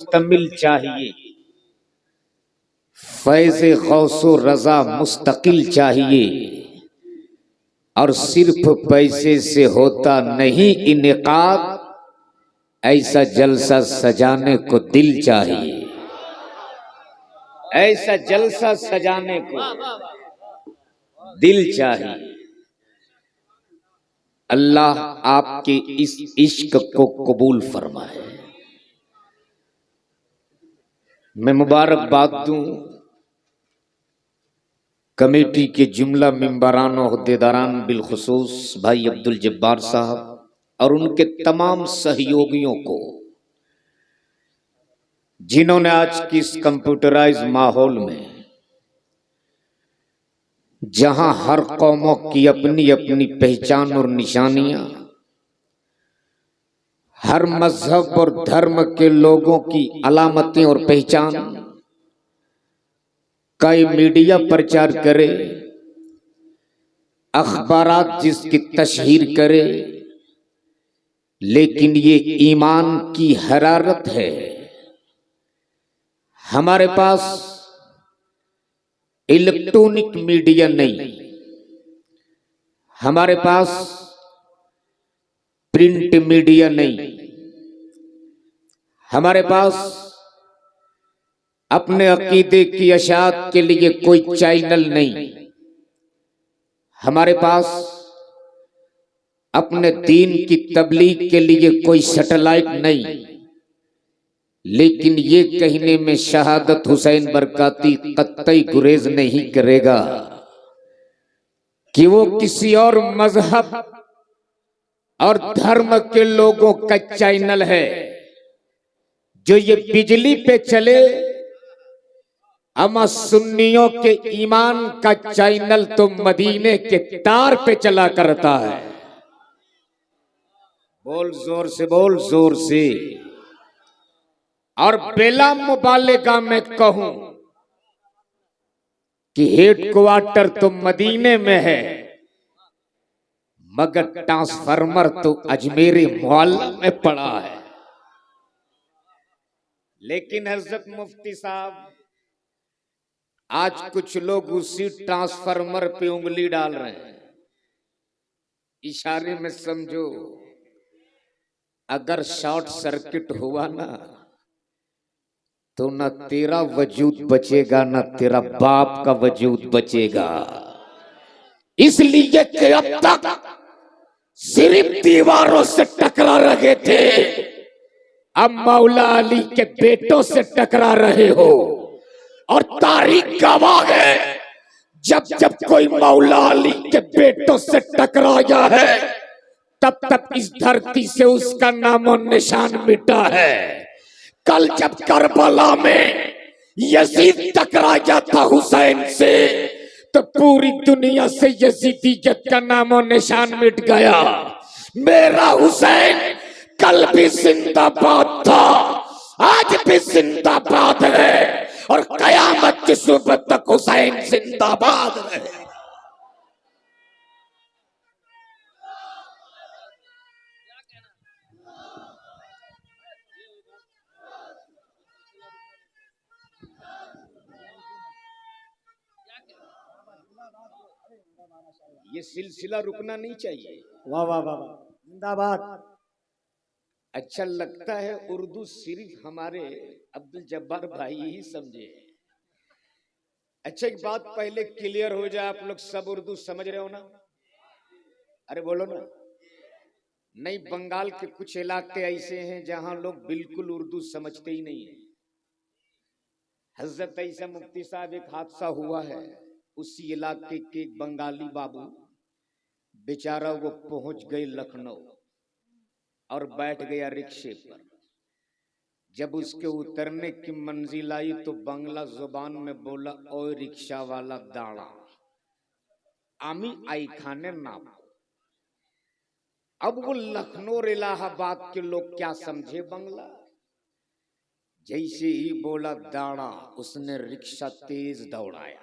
मुस्तमिल चाहिए, फैज़ गौसो रजा मुस्तकिल चाहिए, और सिर्फ पैसे से होता नहीं इनेकाद, ऐसा जलसा सजाने को दिल चाहिए। ऐसा जलसा सजाने को दिल चाहिए। अल्लाह आपके इस इश्क को कबूल फरमाए। मैं मुबारकबाद दूं कमेटी के जुमला मेंबरान और ओहदेदारान बिलखुसूस भाई अब्दुल जब्बार साहब और उनके तमाम सहयोगियों को, जिन्होंने आज की इस कंप्यूटराइज माहौल में, जहां हर कौमों की अपनी अपनी पहचान और निशानियां, हर मजहब और धर्म के लोगों की अलामतें और पहचान का ये मीडिया प्रचार करे, अखबारात जिसकी तशहीर करे, लेकिन ये ईमान की हरारत है। हमारे पास इलेक्ट्रॉनिक मीडिया नहीं, हमारे पास प्रिंट मीडिया नहीं, हमारे पास अपने अकीदे की अशात के लिए कोई चैनल नहीं, हमारे पास अपने दीन की तबलीग के लिए कोई सैटेलाइट नहीं। लेकिन ये कहने में शहादत हुसैन बरकाती कतई गुरेज नहीं करेगा कि वो किसी और मजहब और धर्म के लोगों का चैनल है। जो ये बिजली पे चले, अमा सुन्नियों के ईमान का चैनल तो मदीने के तार पे चला करता है। बोल जोर से, बोल जोर से। और बेला मुबालिगा में कहूं कि हेडक्वार्टर तो मदीने में है, मगर ट्रांसफार्मर तो अजमेरी मोहल्ला में पड़ा है। लेकिन हजरत मुफ्ती साहब, आज कुछ लोग उसी ट्रांसफार्मर पे उंगली डाल रहे हैं। इशारे में समझो, अगर शॉर्ट सर्किट हुआ ना, तो न तेरा वजूद बचेगा, न तेरा बाप का वजूद बचेगा। इसलिए कि अब तक सिर्फ दीवारों से टकरा रहे थे, अब मौला अली के बेटों से टकरा रहे हो। और तारीख गवाह है, जब जब कोई मौला अली के बेटों से टकराया है, तब तक इस धरती से उसका नामो निशान मिटा है। कल जब करबला में यजीद टकराया था हुसैन से, तो पूरी दुनिया से यजीदियत का नामो निशान मिट गया। मेरा हुसैन कल भी जिंदाबाद था, आज भी जिंदाबाद है, और कयामत की सुबह तक हुसैन जिंदाबाद रहे। ये सिलसिला रुकना नहीं चाहिए। वाह वाह वाह, जिंदाबाद। अच्छा लगता है उर्दू सिर्फ हमारे अब्दुल जब्बार भाई ही समझे। अच्छा, एक बात पहले क्लियर हो जाए, आप लोग सब उर्दू समझ रहे हो ना? अरे बोलो ना। नहीं, बंगाल के कुछ इलाके ऐसे हैं जहां लोग बिल्कुल उर्दू समझते ही नहीं है। हजरत ऐसा मुफ्ती साहब, एक हादसा हुआ है, उसी इलाके के एक बंगाली बाबू बेचारा वो पहुंच गए लखनऊ और बैठ गया रिक्शे पर। जब उसके उतरने की मंजिल आई तो बांग्ला जुबान में बोला, ओ रिक्शा वाला दाड़ा, आमी आई खाने नाम। अब वो लखनऊ और इलाहाबाद के लोग क्या समझे बांग्ला। जैसे ही बोला दाड़ा, उसने रिक्शा तेज दौड़ाया।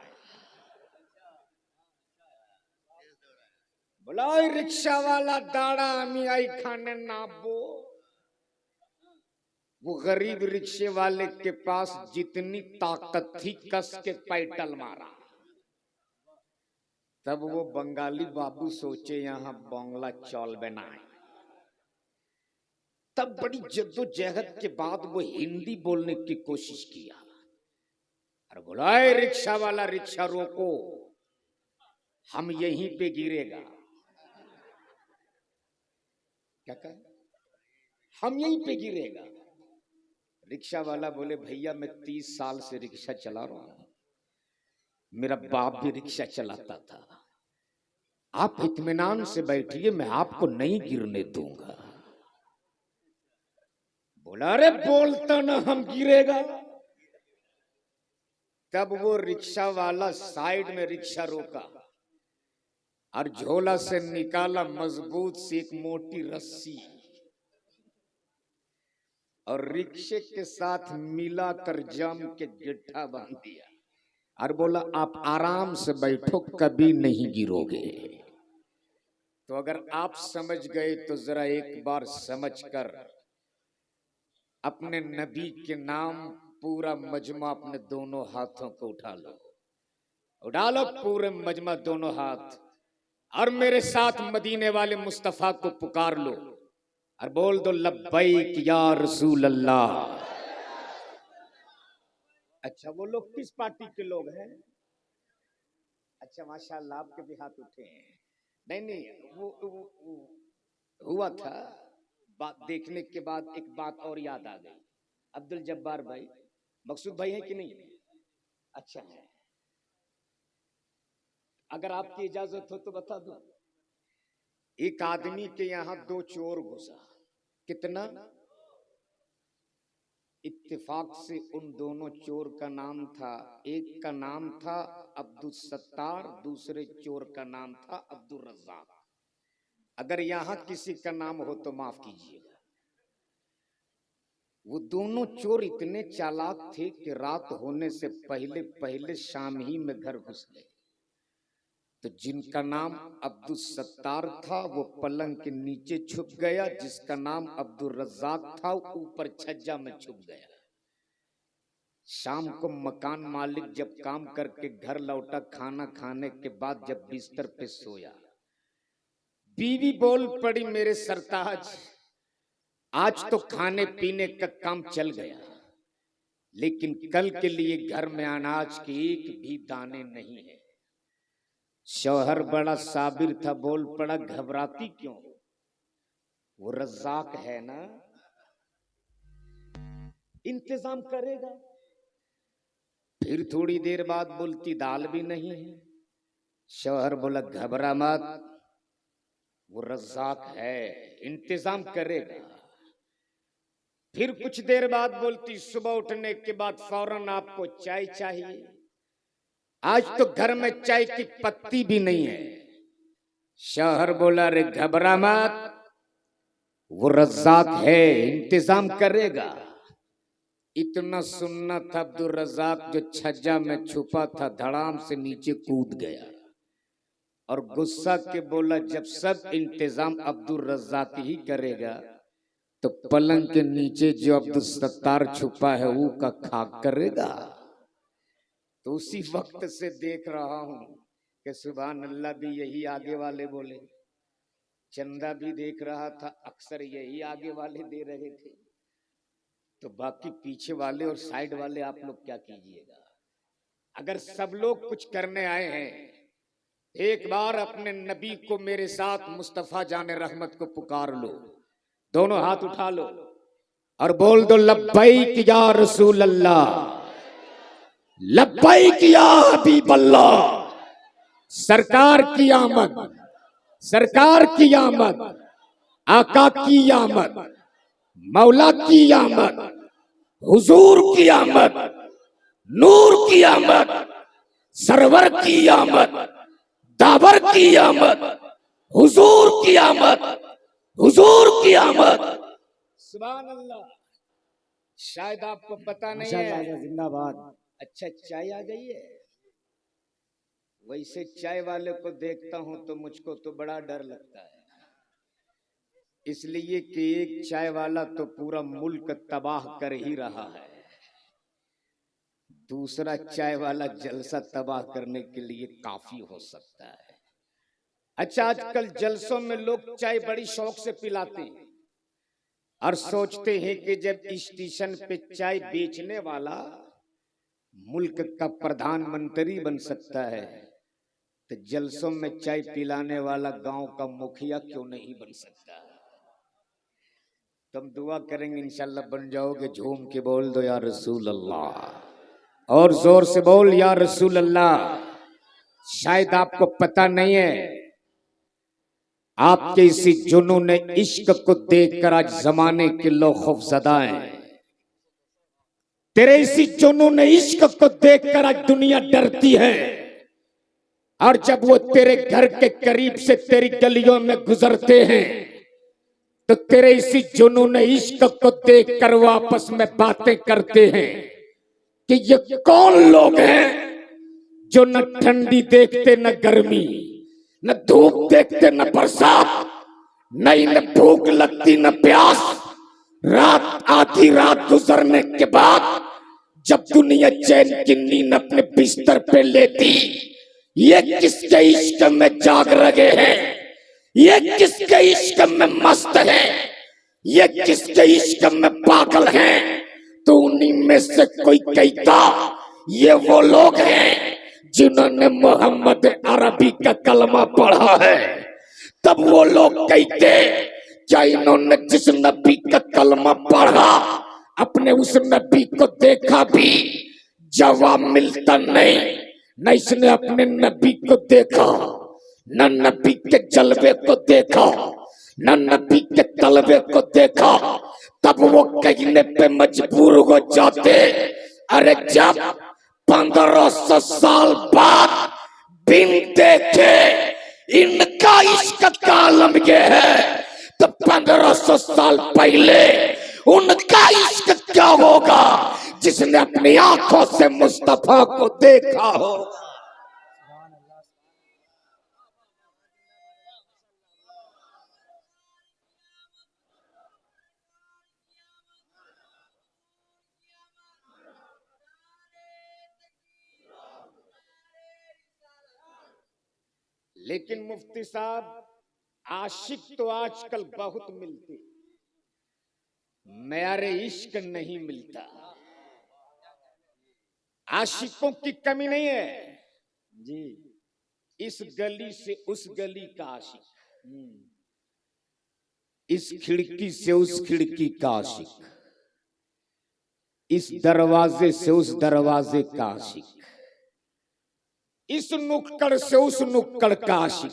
बोला, ओ रिक्शा वाला दाड़ा, आमी आई खाने नाबो। वो गरीब रिक्शे वाले के पास जितनी ताकत थी कस के पैटल मारा। तब वो बंगाली बाबू सोचे यहाँ बांग्ला चौल बनाए। तब बड़ी जद्दोजहद के बाद वो हिंदी बोलने की कोशिश किया और बोला, "ए रिक्शा वाला, रिक्शा रोको, हम यहीं पे गिरेगा।" क्या कहा? हम यहीं पे गिरेगा। रिक्शा वाला बोले, "भैया मैं 30 साल से रिक्शा चला रहा हूं, मेरा बाप भी रिक्शा चलाता था, आप इत्मीनान से बैठिए, मैं आपको नहीं गिरने दूंगा।" बोला, "अरे बोलता ना हम गिरेगा।" तब वो रिक्शा वाला साइड में रिक्शा रोका और झोला से निकाला मजबूत सी एक मोटी रस्सी और रिक्शे के साथ मिलाकर जम के गिट्ठा बांध दिया और बोला, "आप आराम से बैठो, कभी नहीं गिरोगे।" तो अगर आप समझ गए तो जरा एक बार समझकर अपने नबी के नाम पूरा मजमा अपने दोनों हाथों को उठा लो पूरे मजमा दोनों हाथ, और मेरे साथ मदीने वाले मुस्तफा को पुकार लो और बोल दो, लब्बैक या रसूल अल्लाह। अच्छा, वो लोग किस पार्टी के लोग हैं? अच्छा माशाल्लाह, आपके भी हाथ उठे हैं। नहीं, वो हुआ था। बात देखने के बाद एक बात और याद आ गई। अब्दुल जब्बार भाई, मकसूद भाई है कि नहीं? अच्छा है, अगर आपकी इजाजत हो तो बता दो। एक आदमी के यहाँ 2 चोर घुसा। कितना? इत्तेफाक से उन दोनों चोर का नाम था, एक का नाम था अब्दुल सत्तार, दूसरे चोर का नाम था अब्दुल रज़्ज़ाक। अगर यहाँ किसी का नाम हो तो माफ कीजिएगा। वो दोनों चोर इतने चालाक थे कि रात होने से पहले पहले शाम ही में घर घुस गए। तो जिनका नाम अब्दुल सत्तार था वो पलंग के नीचे छुप गया, जिसका नाम अब्दुल रज़्ज़ाक था ऊपर छज्जा में छुप गया। शाम को मकान मालिक जब काम करके घर लौटा, खाना खाने के बाद जब बिस्तर पे सोया, बीवी बोल पड़ी, "मेरे सरताज, आज तो खाने पीने का काम चल गया, लेकिन कल के लिए घर में अनाज के एक भी दाने नहीं है।" शौहर बड़ा साबिर था, बोल पड़ा, "घबराती क्यों? वो रज़्ज़ाक है ना, इंतजाम करेगा।" फिर थोड़ी देर बाद बोलती, "दाल भी नहीं है।" शौहर बोला, "घबरा मत, वो रज़्ज़ाक है, इंतजाम करेगा।" फिर कुछ देर बाद बोलती, "सुबह उठने के बाद फौरन आपको चाय चाहिए, आज तो घर में चाय की पत्ती भी नहीं है।" शौहर बोला, "अरे घबरा मत, वो रज़्ज़ाक है, इंतजाम करेगा।" इतना सुनना था, अब्दुल रज़्ज़ाक जो छज्जा में छुपा था धड़ाम से नीचे कूद गया और गुस्सा के बोला, "जब सब इंतजाम अब्दुल रज़्ज़ाक ही करेगा तो पलंग के नीचे जो अब्दुल सत्तार छुपा है वो का खाक करेगा?" तो उसी वक्त से देख रहा हूं कि सुभान अल्लाह भी यही आगे वाले बोले, चंदा भी देख रहा था, अक्सर यही आगे वाले दे रहे थे। तो बाकी पीछे वाले और साइड वाले आप लोग क्या कीजिएगा? अगर सब लोग कुछ करने आए हैं, एक बार अपने नबी को मेरे साथ मुस्तफा जाने रहमत को पुकार लो, दोनों हाथ उठा लो और बोल दो, लब्बैक या रसूल अल्लाह, लब्बैक या हबीब अल्लाह। सरकार की आमद, सरकार की आमद, आका की आमद, मौला की आमद, हुजूर की आमद, नूर की आमद, सरवर की आमद, दावर की आमद, हुजूर की आमद, हुजूर की आमद। सुभान अल्लाह। शायद आपको पता नहीं है। जिंदाबाद। अच्छा, चाय आ गई है। वैसे चाय वाले को देखता हूं तो मुझको तो बड़ा डर लगता है। इसलिए कि एक चाय वाला तो पूरा मुल्क तबाह कर ही रहा है, दूसरा चाय वाला जलसा तबाह करने के लिए काफी हो सकता है। अच्छा, आजकल जलसों में लोग चाय बड़ी शौक से पिलाते हैं और सोचते हैं कि जब स्टेशन पे चाय बेचने वाला मुल्क का प्रधानमंत्री बन सकता है तो जलसों में चाय पिलाने वाला गांव का मुखिया क्यों नहीं बन सकता। तुम दुआ करेंगे इंशाल्लाह बन जाओगे। झूम के बोल दो या रसूल अल्लाह, और जोर से बोल या रसूल अल्लाह। शायद आपको पता नहीं है, आपके इसी जुनून इश्क को देखकर आज जमाने के लोग खौफजदा हैं। तेरे इसी जुनून इश्क को देखकर आज दुनिया डरती है, और जब वो तेरे घर के करीब से तेरी गलियों में गुजरते हैं तो तेरे इसी जुनून इश्क को देखकर वो आपस में बातें करते हैं कि ये कौन लोग हैं जो न ठंडी देखते न गर्मी, न धूप देखते न बरसात, न इन्हें भूख लगती न प्यास। रात आधी रात गुजरने के बाद जब दुनिया चैन की नींद अपने बिस्तर पे लेती, ये किसके इश्क में जाग रहे हैं, ये किसके इश्क में मस्त है, ये किसके इश्क में पागल हैं। तो उन्हीं में से कोई कहता ये वो लोग हैं जिन्होंने मोहम्मद अरबी का कलमा पढ़ा है। तब वो लोग कहते क्या इन्होंने जिस नबी का कलमा पढ़ा अपने उस नबी को देखा भी? जवाब मिलता नहीं, न इसने अपने नबी को देखा, न नबी के जलवे को देखा, न नबी के तलबे को देखा। तब वो कहने पे मजबूर हो जाते, अरे जब 1500 साल बाद बिन देखे इनका इश्क का आलम ये है, तो 1500 साल पहले उनका इश्क क्या होगा जिसने अपनी आंखों से मुस्तफा को देखा हो। लेकिन मुफ्ती साहब, आशिक तो आजकल बहुत मिलते, मेरे इश्क नहीं मिलता। आशिकों की कमी नहीं है जी, इस गली से उस गली का आशिक, इस खिड़की से उस खिड़की का आशिक, इस दरवाजे से उस दरवाजे का आशिक, इस नुक्कड़ से उस नुक्कड़ का आशिक।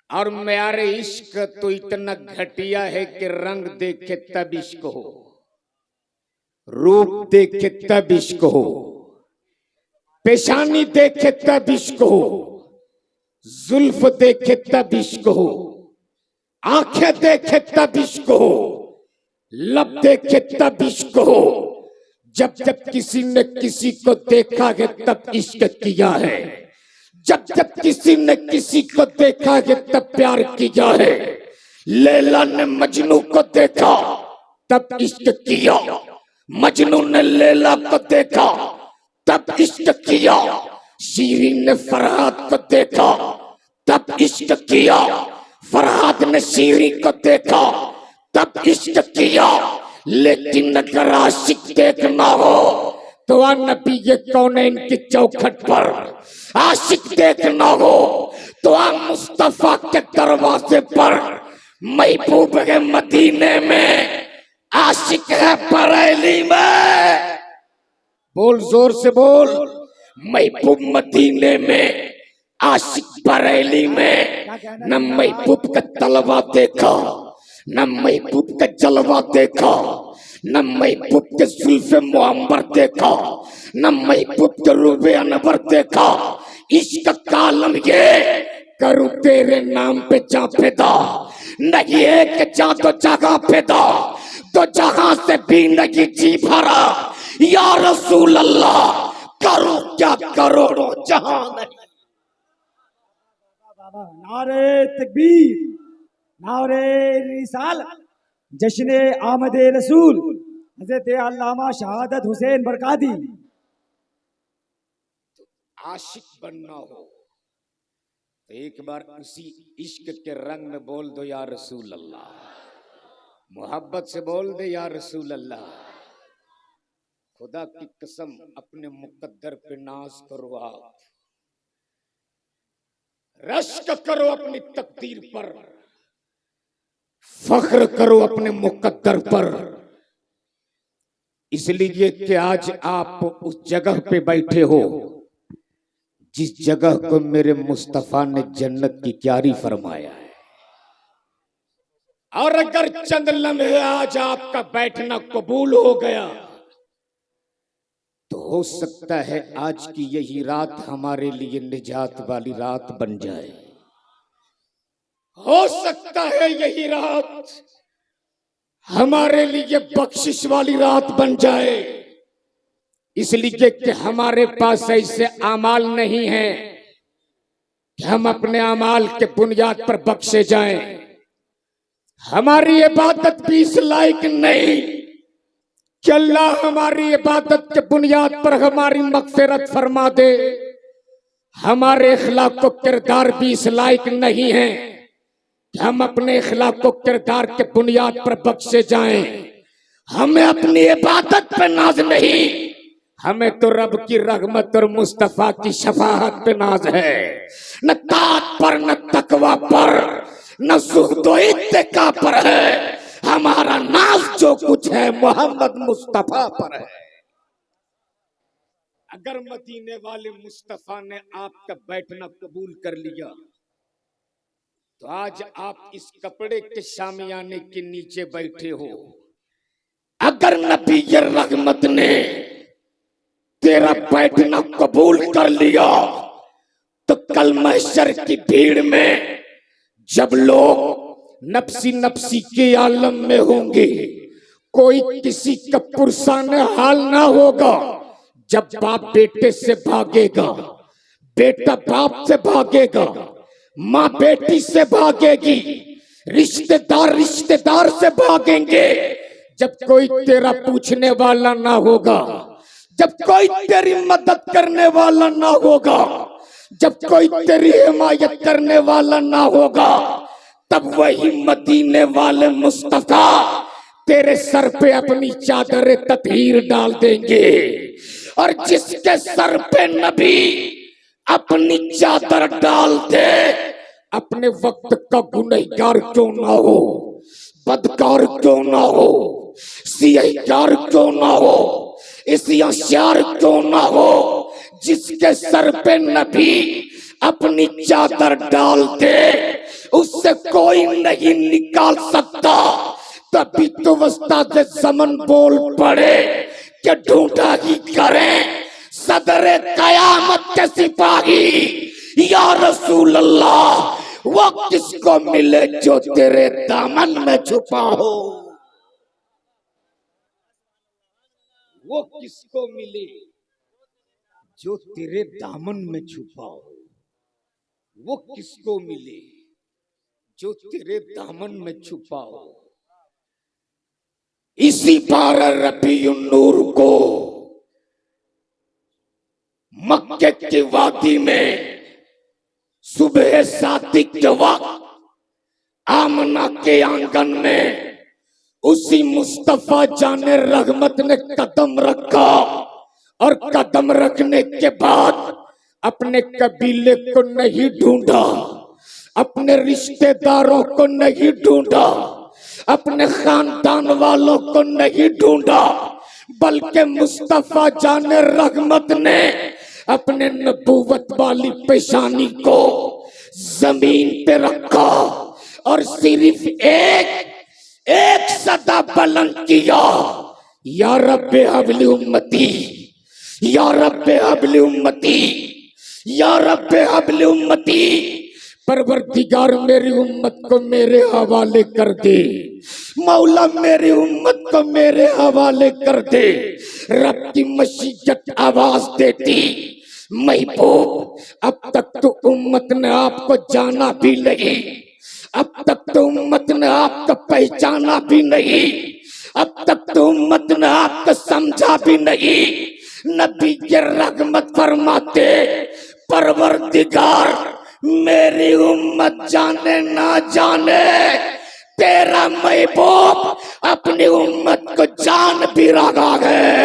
और मेरे इश्क तो इतना घटिया है कि रंग देखे तब इश्क हो, रूप देखे तब इश्क हो, पेशानी देखे तब इश्क हो, जुल्फ देखे तब इश्क हो, आंखें देखे तब इश्क हो, लब देखे तब इश्क हो। जब जब किसी ने किसी को देखा है तब इश्क किया है, जब जब किसी ने किसी को देखा है तब प्यार किया है। लैला ने मजनू को देखा तब इश्क किया, मजनू ने लैला को देखा तब इश्क किया, शीरीन ने फरहाद को देखा तब इश्क किया, फरहाद ने शीरीन को देखा तब इश्क किया। लेकिन अगर आशिक देखना हो तो नबी ये कौनैन की चौखट पर, आशिक देखना हो तो मुस्तफा के दरवाजे पर। महबूब है मदीने में, आशिक है बरेली में। बोल जोर से बोल, महबूब मदीने में, आशिक बरेली में। न महबूब का तलवा देखा, न महबूब का जलवा देखा, न महबूब के जुल्फे मुअम्बर देखा, न महबूब के रूबे अनवर देखा। इश्क का आलम ये करूं तेरे नाम पे जा फिदा, नहीं है कि जा तो जगह फिदा, तो जहां से भी नहीं जी भरा। या रसूल अल्लाह करूं क्या करोड़ों जहां नहीं। नारे तकबीर, नारे रिसाल जश्न आमद रसूल हजरत अल्लामा शहादत हुसैन बरकाती। आशिक बनना हो तो एक बार उसी इश्क के रंग में बोल दो या रसूल अल्लाह, मोहब्बत से बोल दे या रसूल अल्लाह। खुदा की कसम अपने मुकद्दर पे नाज करो, आप रश्क करो अपनी तकदीर पर, फख्र करो अपने मुकद्दर पर। इसलिए कि आज आप उस जगह पे बैठे हो जिस जगह को मेरे मुस्तफा ने जन्नत की क्यारी फरमाया है। और अगर चंद लम्हे आज आपका बैठना कबूल हो गया तो हो सकता है आज की यही रात हमारे लिए निजात वाली रात बन जाए। हो सकता है यही रात हमारे लिए बख्शिश वाली रात बन जाए। इसलिए कि हमारे पास ऐसे अमाल नहीं है कि हम अपने अमाल के बुनियाद पर बख्शे जाएं। हमारी इबादत भी इस लायक नहीं कि अल्लाह हमारी इबादत के बुनियाद पर हमारी मगफिरत फरमा दे। हमारे इखलाक को किरदार भी इस लायक नहीं है कि हम अपने इखलाक को किरदार के बुनियाद पर बख्शे जाएं। हमें अपनी इबादत पर नाज नहीं, हमें तो रब की रहमत और मुस्तफा की शफाअत पे नाज है। न तात पर, न तकवा पर, न ज़ुहद इत्तिका पर है। हमारा नाज जो कुछ है मोहम्मद मुस्तफा पर है। अगर मदीने वाले मुस्तफा ने आपका बैठना कबूल कर लिया तो आज आप इस कपड़े के शामियाने के नीचे बैठे हो। अगर नबी रहमत ने तेरा बैठना कबूल कर लिया तो कल महशर की भीड़ में जब लोग नफ्सी नफ्सी के आलम में होंगे, कोई किसी का पुरसाने हाल ना होगा। जब बाप बेटे से भागेगा, बेटा बाप से भागेगा, माँ बेटी से भागेगी, रिश्तेदार रिश्तेदार से भागेंगे। जब कोई तेरा पूछने वाला ना होगा, जब कोई तेरी मदद करने वाला ना होगा, जब कोई तेरी हिमायत करने वाला ना होगा, तब वही मदीने वाले मुस्तफा तेरे सर पे अपनी चादर ततहीर डाल देंगे। और जिसके सर पे नबी अपनी चादर डाल दे, अपने वक्त का गुनहगार क्यों ना हो, बदकार क्यों ना हो, सियाहकार क्यों ना हो, इसियाशार क्यों ना हो, जिसके सर पे नबी अपनी चादर डाल दे उससे कोई नहीं निकाल सकता। तभी तो उस्ताद ज़मन बोल पड़े कि ढूंढा ही करें सदरे कयामत के सिपाही या रसूल अल्लाह, वो किसको मिले जो तेरे दामन में छुपा हो। वो किसको मिले जो तेरे दामन में छुपा हो। वो किसको मिले जो तेरे दामन में छुपा हो। इसी 12 रबीउन नूर को मक्के की वादी में सुबह सादिक के वक्त आमना के आंगन में उसी मुस्तफा जाने रहमत ने कदम रखा। और कदम रखने के बाद अपने कबीले को नहीं ढूंढा, अपने रिश्तेदारों को नहीं ढूंढा, अपने खानदान वालों को नहीं ढूंढा, बल्कि मुस्तफा जाने रहमत ने अपने नबूवत वाली पेशानी को जमीन पे रखा और सिर्फ एक सदा बुलंद किया, या रब्बे हबली उम्मती, या रब्बे हबली उम्मती, या रब्बे हबली उम्मती। परवरदिगार मेरी उम्मत को मेरे हवाले कर दे, मौला मेरी उम्मत को मेरे हवाले कर दे। रब की मशीयत आवाज देती, महबूब अब तक तो उम्मत ने आपको जाना भी नहीं, अब तक तो उम्मत ने आपको पहचाना भी नहीं, अब तक तो उम्मत ने आपको समझा भी नहीं। नबी के रहमत फरमाते, परवरदिगार मेरी उम्मत जाने ना जाने, तेरा महबूब अपनी उम्मत को जान भी रहा है,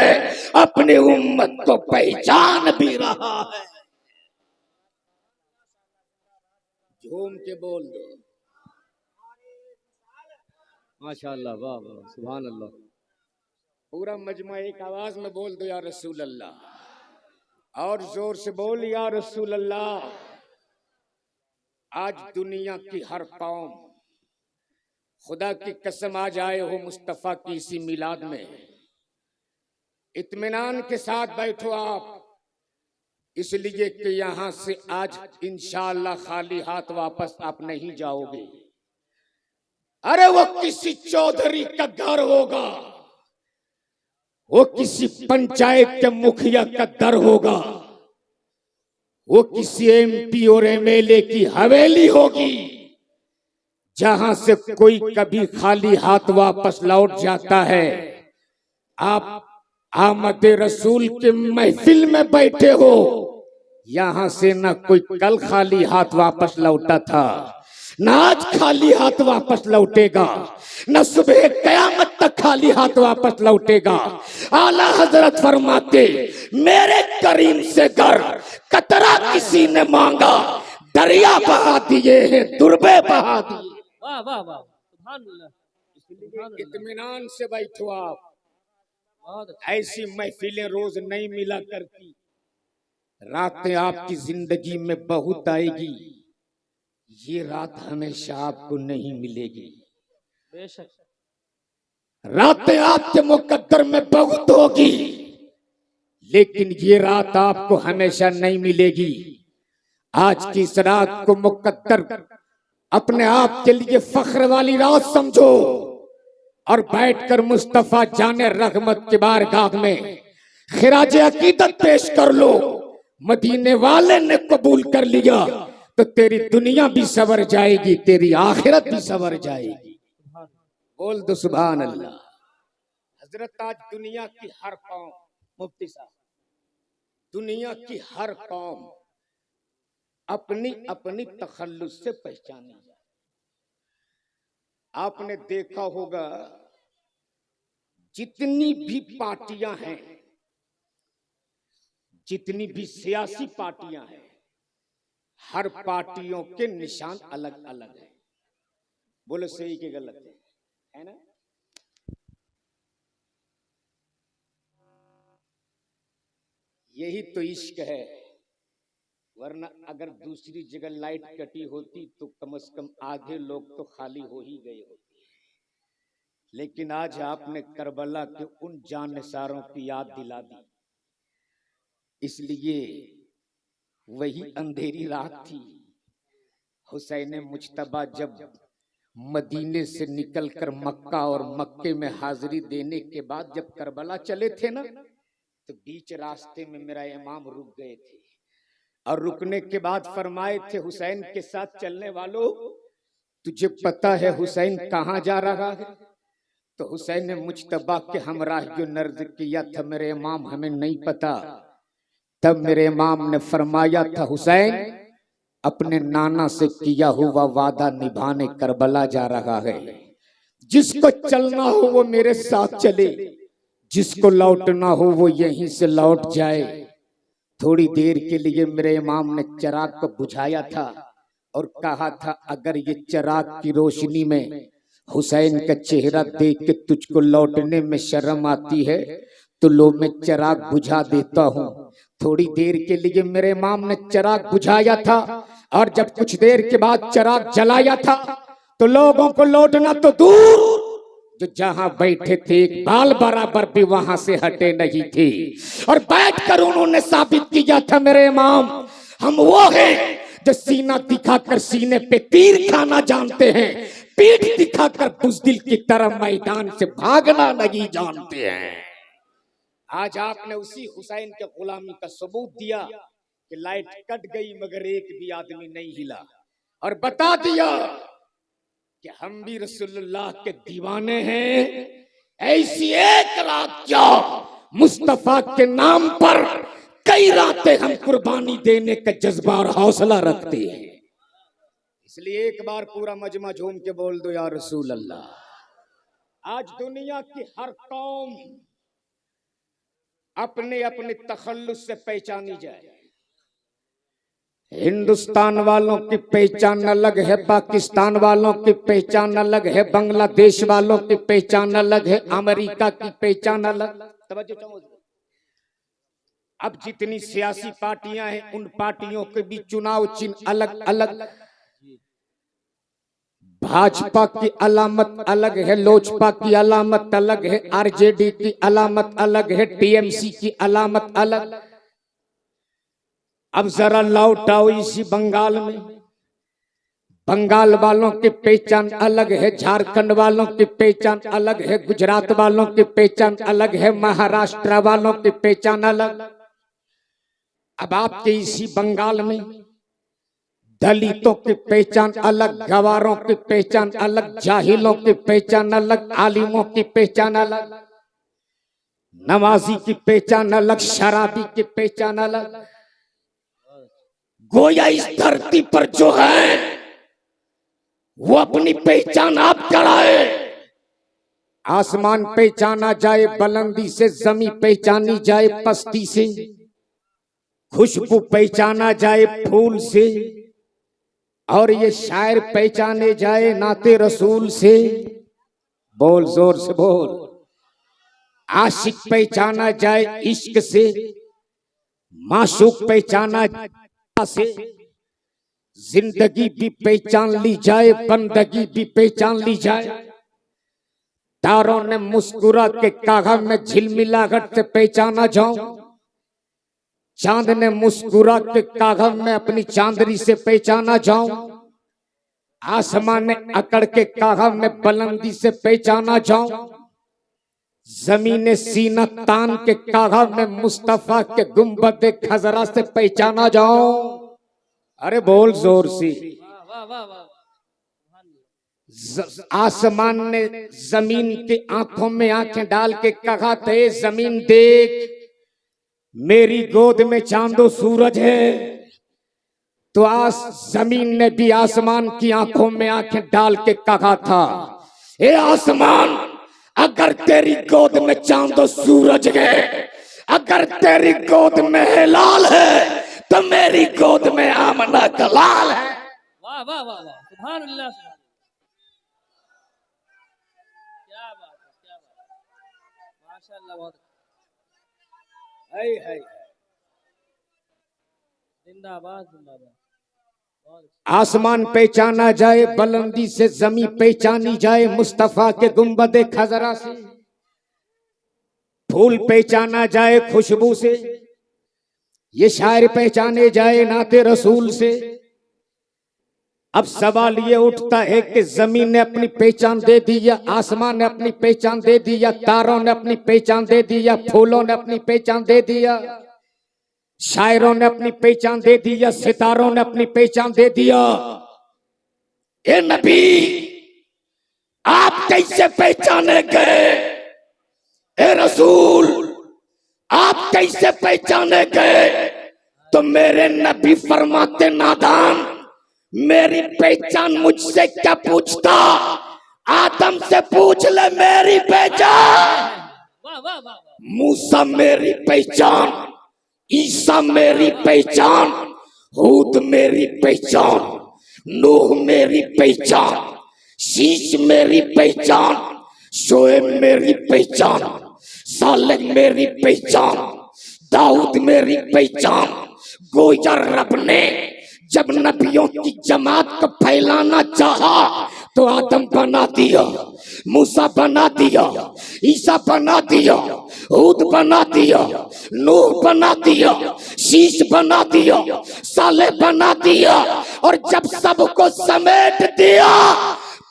अपनी उम्मत को पहचान भी रहा है। झूम के बोल दो माशाअल्लाह, वाह वाह, सुभान अल्लाह। पूरा मजमा एक आवाज में बोल दो या रसूल अल्लाह, और जोर से बोल या रसूल अल्लाह। आज दुनिया की हर कौम, खुदा की कसम आज आए हो मुस्तफा की इसी मिलाद में, इत्मीनान के साथ बैठो आप, इसलिए कि यहां से आज इंशाअल्लाह खाली हाथ वापस आप नहीं जाओगे। अरे वो किसी चौधरी का घर होगा, वो किसी पंचायत के मुखिया का दर होगा, वो किसी एमपी और एमएलए की हवेली होगी, जहां से कोई कभी खाली हाथ वापस लौट जाता है। आप आमद रसूल के महफिल में बैठे हो, यहां से ना कोई कल खाली हाथ वापस लौटा था, ना आज खाली हाथ वापस लौटेगा, न सुबह कयामत तक खाली हाथ वापस लौटेगा। आला हजरत फरमाते, मेरे करीम से घर कतरा किसी ने मांगा, दरिया बहा दिए हैं, दुर्बे बहा दिए। वाह वाह वाह, सुभान अल्लाह। इसलिए इत्मीनान से बैठो आप, बहुत अच्छा। ऐसी महफिलें रोज नहीं मिला करती, रातें आपकी जिंदगी में बहुत आएगी, ये रात हमेशा आपको नहीं मिलेगी। बेशक रातें आपके मुकद्दर में बहुत होगी, लेकिन ये रात आपको हमेशा नहीं मिलेगी। आज की इस रात को मुकद्दर अपने आप के लिए फख्र वाली रात समझो, और बैठकर मुस्तफा जाने रहमत के बारगाह में खिराज अकीदत पेश कर लो। मदीने वाले ने कबूल कर लिया तो तेरी दुनिया भी सवर जाएगी, तेरी आखिरत भी सवर जाएगी। बोल दो सुभान अल्लाह। हजरत आज दुनिया की हर कौम, मुफ्ती साहब, दुनिया की हर कौम अपनी अपनी तखल्लुस से पहचानी जाए। आपने देखा होगा जितनी भी पार्टियां हैं, जितनी भी सियासी पार्टियां हैं, हर पार्टियों के निशान अलग अलग हैं। बोलो सही के गलत है ना? यही तो इश्क है, वरना अगर दूसरी जगह लाइट कटी होती तो कम से कम आधे लोग तो खाली हो ही गए होते। लेकिन आज आपने करबला के उन जानसारों की याद दिला दी, इसलिए वही अंधेरी रात थी। हुसैन मुज्तबा जब मदीने से निकलकर मक्का और मक्के में हाजिरी देने के बाद जब करबला चले थे ना, तो बीच रास्ते में मेरा इमाम रुक गए थे, और रुकने के बाद फरमाए थे, हुसैन के साथ चलने वालों, तुझे पता है हुसैन कहाँ जा रहा है? तो हुसैन ने मुज्तबा के हमराह जो नर्ज किया था, मेरे इमाम हमें नहीं पता। तब मेरे इमाम ने फरमाया था, हुसैन अपने नाना से किया हुआ वादा निभाने करबला जा रहा है। जिसको चलना हो वो मेरे साथ चले, जिसको लौटना हो वो यहीं से लौट जाए। थोड़ी देर के लिए मेरे इमाम ने चिराग को बुझाया था और कहा था, अगर ये चिराग की रोशनी में हुसैन का चेहरा देख के तुझको लौटने में शर्म आती है तो लो मैं चिराग बुझा देता हूँ। थोड़ी देर के लिए मेरे इमाम ने चिराग बुझाया था, और जब कुछ देर के बाद चिराग जलाया था तो लोगों को लौटना तो दूर, जो जहां बैठे थे एक बाल बराबर भी वहां से हटे नहीं थे। और बैठकर उन्होंने साबित किया था, मेरे इमाम हम वो हैं जो सीना दिखाकर सीने पे तीर खाना जानते हैं, पीठ दिखाकर बुज़दिल की तरह मैदान से भागना नहीं जानते हैं। आज आपने उसी हुसैन के गुलामी का सबूत दिया कि लाइट कट गई मगर एक भी आदमी नहीं हिला, और बता दिया कि हम भी रसूलुल्लाह के दीवाने हैं। ऐसी एक रात क्या, मुस्तफा के नाम पर कई रातें हम कुर्बानी देने का जज्बा और हौसला रखते हैं। इसलिए एक बार पूरा मजमा झूम के बोल दो या रसूल अल्लाह। आज दुनिया की हर कौम अपने अपने तखल्लुस से पहचानी जाए। हिंदुस्तान वालों की पहचान अलग है, पाकिस्तान वालों की पहचान अलग है, बांग्लादेश वालों की पहचान अलग है, अमेरिका की पहचान अलग। अब जितनी सियासी पार्टियां हैं उन पार्टियों के भी चुनाव चिन्ह अलग अलग। भाजपा की अलामत अलग है, लोजपा की अलामत अलग है, आरजेडी की अलामत अलग है, टीएमसी की अलामत अलग। अब जरा लौट आओ इसी बंगाल में। बंगाल वालों की पहचान अलग है, झारखंड वालों की पहचान अलग है, गुजरात वालों की पहचान अलग है, महाराष्ट्र वालों की पहचान अलग। अब आपके इसी बंगाल में दलितों की पहचान अलग, गवारों की पहचान अलग, जाहिलों की पहचान अलग, आलिमों की पहचान अलग, नमाजी की पहचान अलग, शराबी की पहचान अलग। गोया इस धरती पर जो है वो अपनी पहचान आप कराए। आसमान पहचाना जाए बुलंदी से, जमीन पहचानी जाए पस्ती से, खुशबू पहचाना जाए फूल से, और ये शायर पहचाने जाए नाते रसूल से। बोल जोर से बोल। आशिक पहचाना जाए इश्क से, माशूक पहचाना से, जिंदगी भी पहचान ली जाए, बंदगी भी पहचान ली जाए। तारों ने मुस्कुरा के कहा मैं झिलमिलाहट से पहचाना जाऊं, चांद ने मुस्कुरा के कहा मैं अपनी चांदनी से पहचाना जाऊं, आसमान ने अकड़ के कहा मैं बुलंदी से पहचाना जाऊं, जमीन ने सीना तान के कहा मैं मुस्तफा के गुंबद खजरा से पहचाना जाऊं। अरे बोल जोर से। वाह वाह वाह। आसमान ने जमीन की आंखों में आंखें डाल के कहा थे जमीन देख मेरी गोद में चांदो सूरज है। तो जमीन ने भी आसमान की आंखों में आंखें डाल के कहा था ए आसमान अगर तेरी गोद में चांदो सूरज है, अगर तेरी गोद में हिलाल है तो मेरी गोद में आमना का लाल है। वाह वाह वाह वाह। सुभान अल्लाह। क्या बात है, क्या बात है। माशाअल्लाह। बहुत है। जिंदाबाद जिंदाबाद। आसमान पहचाना जाए बुलंदी से, जमी पहचानी जाए मुस्तफा के गुंबद खजरा से, फूल पहचाना जाए खुशबू से, ये शायर पहचाने जाए नाते रसूल से। अब सवाल ये उठता है कि जमीन ने अपनी पहचान दे दी या आसमान ने अपनी पहचान दे दी या तारों ने अपनी पहचान दे दी या फूलों ने अपनी पहचान दे दी या शायरों ने अपनी पहचान दे दी या सितारों ने अपनी पहचान दे दिया। ए नबी आप कैसे पहचाने गए? ए रसूल आप कैसे पहचाने गए? तो मेरे नबी फरमाते नादान मेरी पहचान मुझसे क्या पूछता, आदम से पूछ ले मेरी पहचान। वाह वाह वाह। मूसा मेरी पहचान, ईसा मेरी पहचान, हूद मेरी पहचान, नूह मेरी पहचान, शीश मेरी पहचान, शोएब मेरी पहचान, सालेह मेरी पहचान, दाऊद मेरी पहचान। गोया रब ने जब नबियों की जमात को फैलाना चाहा तो आदम बना दिया, मूसा बना दिया, ईसा बना दिया, हूद बना दिया, नूह बना दिया, शीश बना दिया, सालेह बना दिया, और जब सबको समेट दिया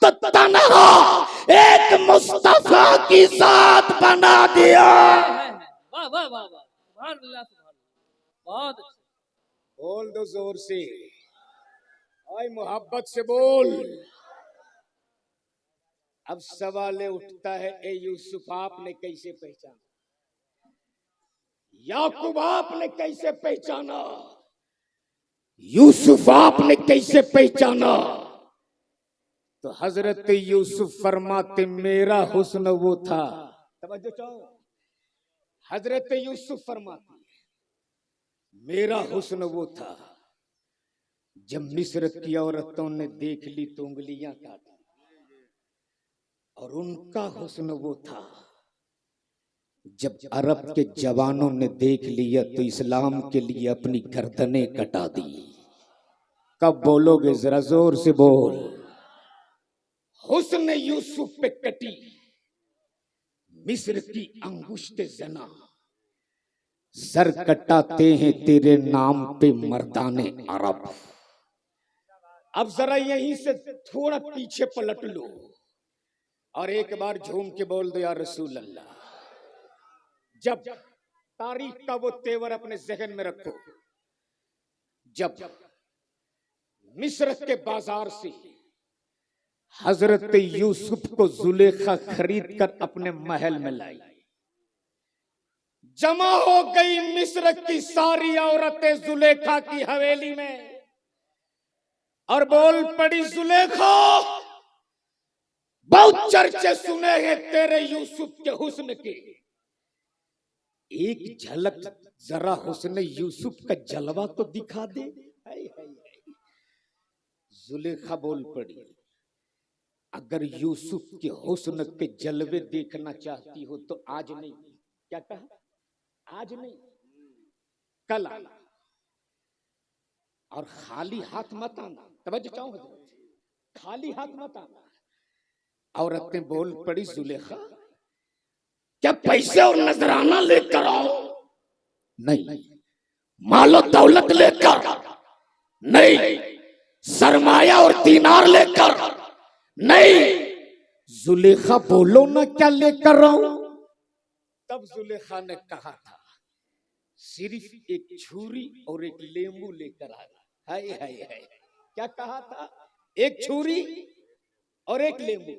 तो तन्हा एक मुस्तफा की जात बना दिया। वाह वाह वाह वाह। सुभान अल्लाह सुभान अल्लाह। बहुत अच्छा। बोल दो जोर से, आए मोहब्बत से बोल। अब सवाल उठता है, ए यूसुफ आपने कैसे पहचाना, याकूब आपने कैसे पहचाना, यूसुफ आपने कैसे पहचाना? तो हजरत यूसुफ फरमाते मेरा हुस्न वो था। तवज्जो चाहो, हजरत यूसुफ फरमाते मेरा हुस्न वो था, जब मिस्र की औरतों ने देख ली तो उंगलियां काटी, और उनका हुस्न वो था जब अरब के जवानों ने देख लिया तो इस्लाम के लिए अपनी गर्दनें कटा दी। कब बोलोगे, जरा जोर से बोल। हुस्न यूसुफ पे कटी मिस्र की अंगुष्ठ जना, सर कटाते हैं तेरे नाम पे मर्दाने अरब। अब जरा यहीं से थोड़ा पीछे पलट लो और एक बार झूम के बोल दो, या रसूल अल्लाह। जब तारीख का वो तेवर अपने जहन में रखो, जब मिस्र के बाजार से हजरत यूसुफ को जुलेखा खरीद कर अपने महल में लाई, जमा हो गई मिस्र की सारी औरतें जुलेखा की हवेली में और बोल पड़ी, जुलेखा बहुत चर्चे सुने हैं तेरे यूसुफ के हुस्न के, एक झलक जरा हुस्न यूसुफ का जलवा तो दिखा दे। हाय हाय हाय। जुलेखा बोल पड़ी, अगर यूसुफ के हुस्न के जलवे देखना चाहती हो तो आज नहीं, क्या कहा, आज नहीं कल आना, और खाली हाथ मत आना। तवज्जो चाहो, खाली हाथ मत आना। औरतें बोल पड़ी, जुलेखा क्या पैसे और नजराना लेकर आओ? नहीं। मालो दौलत लेकर? नहीं। सरमाया और दीनार लेकर? नहीं। जुलेखा बोलो ना क्या लेकर आऊं? तब जुलेखा ने कहा था, सिर्फ एक छुरी और एक लेंबू लेकर आना। हाय हाय हाय। क्या कहा था? एक छुरी और एक लेंबू।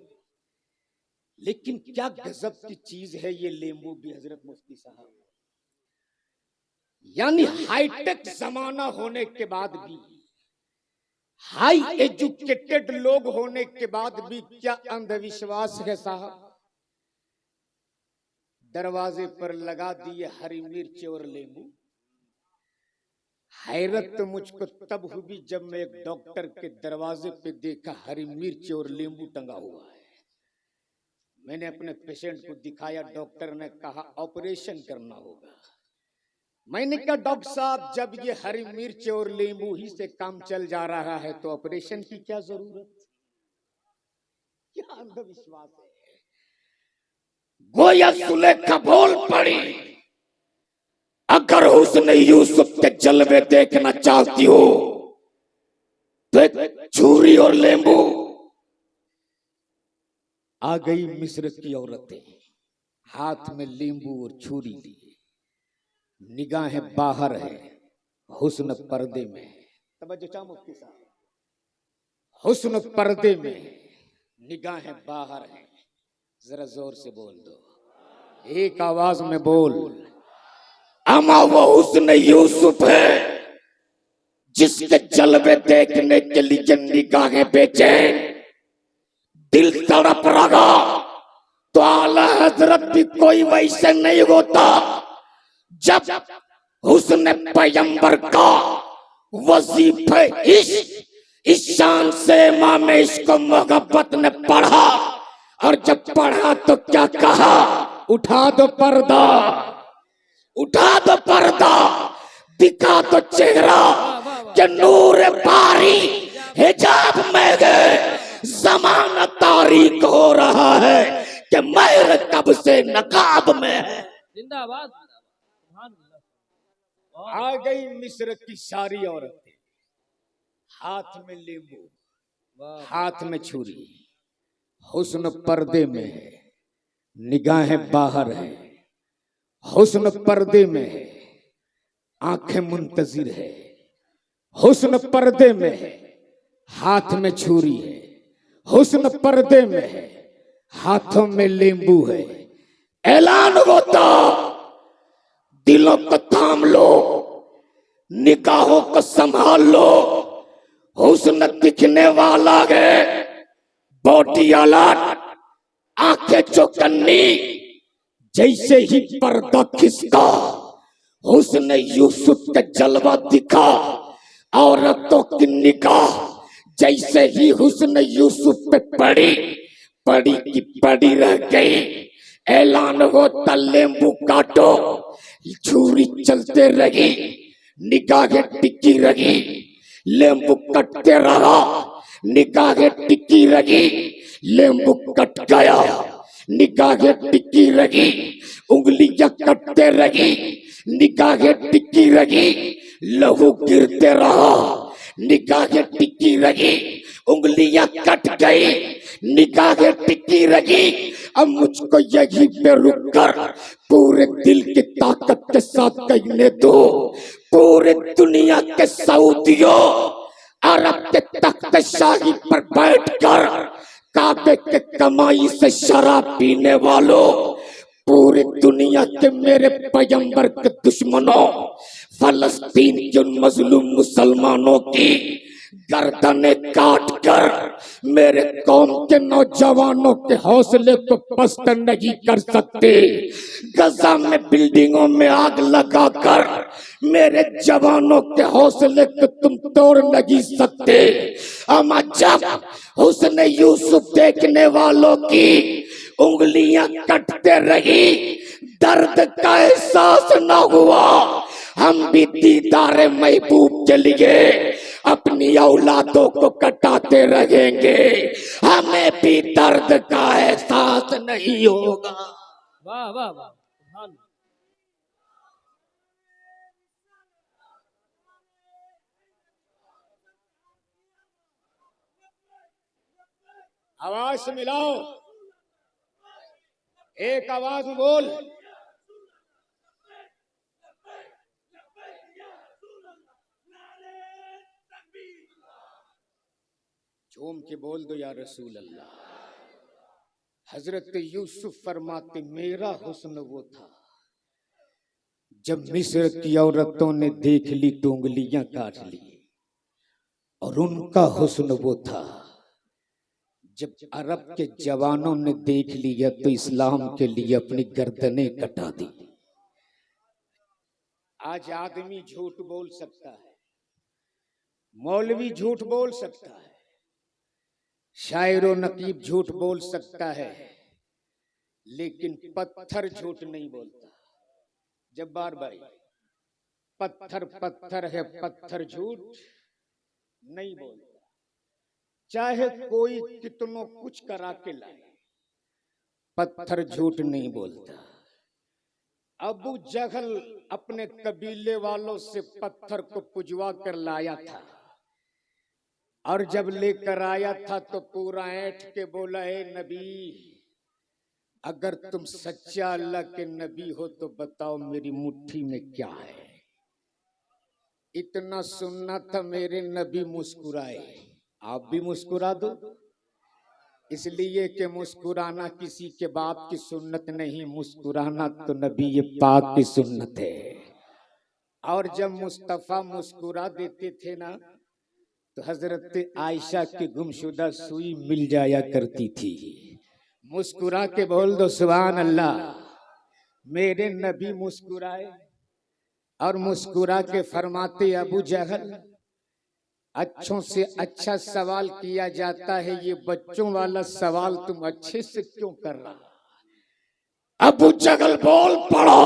लेकिन क्या गजब की चीज है ये लेंबू भी हजरत मुफ्ती साहब। यानी हाईटेक जमाना होने के बाद भी, हाई एजुकेटेड लोग होने के बाद भी क्या अंधविश्वास है साहब। दरवाजे पर लगा दिए हरी मिर्च और लेंबू। हैरत तो मुझको तब हुई जब मैं एक डॉक्टर के दरवाजे पे देखा हरी मिर्च और लेंबू टंगा हुआ है। मैंने अपने पेशेंट को दिखाया, डॉक्टर ने कहा ऑपरेशन करना होगा। मैंने कहा डॉक्टर साहब जब ये हरी मिर्च और नींबू ही से काम चल जा रहा है तो ऑपरेशन की क्या जरूरत? क्या अंधविश्वास है। गोया सुलेखा बोल पड़ी, अगर हुस्न यूसुफ के जलवे देखना चाहती हो तो एक छुरी और नींबू। आ गई मिस्र की औरतें, हाथ में नींबू और छुरी लिए, निगाहें बाहर है, हुस्न पर्दे में। तवज्जो चाहो मुफ्ती साहब, हुस्न पर्दे में, निगाहें बाहर है। जरा जोर से बोल दो, एक आवाज में बोल, अमा वो हुस्न यूसुफ है जिसके जलवे देखने के लिए निगाहें बेचैन, दिल तड़प रहा। तो आला हजरत भी कोई वैसे नहीं होता जब हुस्न पैगंबर का वजीफे इस शान से इमाम इश्क मोहब्बत ने पढ़ा, और जब पढ़ा तो क्या कहा, उठा दो पर्दा, उठा दो पर्दा, दिखा दो चेहरा कि नूर बारी हिजाब में गए। ज़माना तारीक हो रहा है कि महर कब से नकाब में है। जिंदाबाद। आ गई मिस्र की सारी औरतें, हाथ में नींबू, हाथ में छुरी, हुस्न पर्दे में है, निगाहें बाहर है, हुस्न पर्दे में है, आंखें मुंतजिर है, हुस्न पर्दे में है, हाथ में छुरी है, हुस्न पर्दे में है, हाथों में नींबू है। ऐलान होता, दिलों को थाम लो, निगाहों को संभाल लो। हुस्न दिखने वाला है, बॉडी अलर्ट, आंखें चौकन्नी। जैसे ही पर्दा खिसका, हुस्न यूसुफ का जलवा दिखा। औरतों की निगाह जैसे ही हुस्न यूसुफ पे पड़ी, पड़ी की पड़ी रह गई। ऐलान होता, नींबू काटो। छुरी चलते रही, निगाहें टिकी रही। नींबू कटते रहा, निगाहें टिकी रही। नींबू कट गया, निगाहें टिकी रही। उंगलियां कटते रही, निगाहें टिकी रही। लहू गिरते रहा, निगाहें टिकी रही। उंगलियां कट गई, निगाहें टिकी रही। अब मुझको यही पे रुक कर पूरे दिल की ताकत के साथ कहने दो, पूरे दुनिया के सऊदियों, अरब के तख्त शाही पर बैठकर काबे के कमाई से शराब पीने वालों, पूरी दुनिया के मेरे पैगंबर के दुश्मनों, फलस्तीन के उन मजलूम मुसलमानों की गर्दनें काट कर मेरे कौम के नौजवानों के हौसले को पस्त नहीं कर सकते। गजा में बिल्डिंगों में आग लगाकर मेरे जवानों के हौसले को तुम तोड़ नहीं सकते। अमा जब हुस्न यूसुफ देखने वालों की उंगलियां कटते रही, दर्द का एहसास न हुआ। हम भी दीदारे महबूब के लिए अपनी औलादों को कटाते रहेंगे, हमें भी दर्द का एहसास नहीं होगा। वाह वाह वाह, सुभान। आवाज मिलाओ, एक आवाज में बोल। झूम के बोल दो, या रसूल अल्लाह। हजरत यूसुफ फरमाते, मेरा हुस्न वो था जब मिस्र की औरतों ने देख ली तो उंगलियां काट ली, और उनका हुस्न वो था जब अरब के जवानों ने देख लिया तो इस्लाम के लिए अपनी गर्दनें कटा दी। आज आदमी झूठ बोल सकता है, मौलवी झूठ बोल सकता है, शायर व नकीब झूठ बोल सकता है, लेकिन पत्थर झूठ नहीं बोलता। जब्बार भाई, पत्थर पत्थर है, पत्थर झूठ नहीं बोलता। चाहे कोई कितनों कुछ करा के लाए, पत्थर झूठ नहीं बोलता। अबू जहल अपने कबीले वालों से पत्थर को पुजवा कर लाया था, और जब लेकर आया था तो पूरा ऐंठ के बोला, है नबी, अगर तुम सच्चा अल्लाह के नबी हो तो बताओ मेरी मुट्ठी में क्या है। इतना सुनना था, मेरे नबी मुस्कुराए। आप भी मुस्कुरा दो, इसलिए कि मुस्कुराना किसी के बाप की सुन्नत नहीं, मुस्कुराना तो नबी पाक की सुन्नत है। और जब मुस्तफा मुस्कुरा देते थे ना, तो हजरत आयशा की गुमशुदा सुई मिल जाया करती थी। मुस्कुरा के बोल दो सुभान अल्लाह। मेरे नबी मुस्कुराए और मुस्कुरा के फरमाते, अबू जहल, अच्छों से अच्छा सवाल किया जाता है, ये बच्चों वाला सवाल तुम अच्छे से क्यों कर रहा। अबू जहल बोल पड़ो,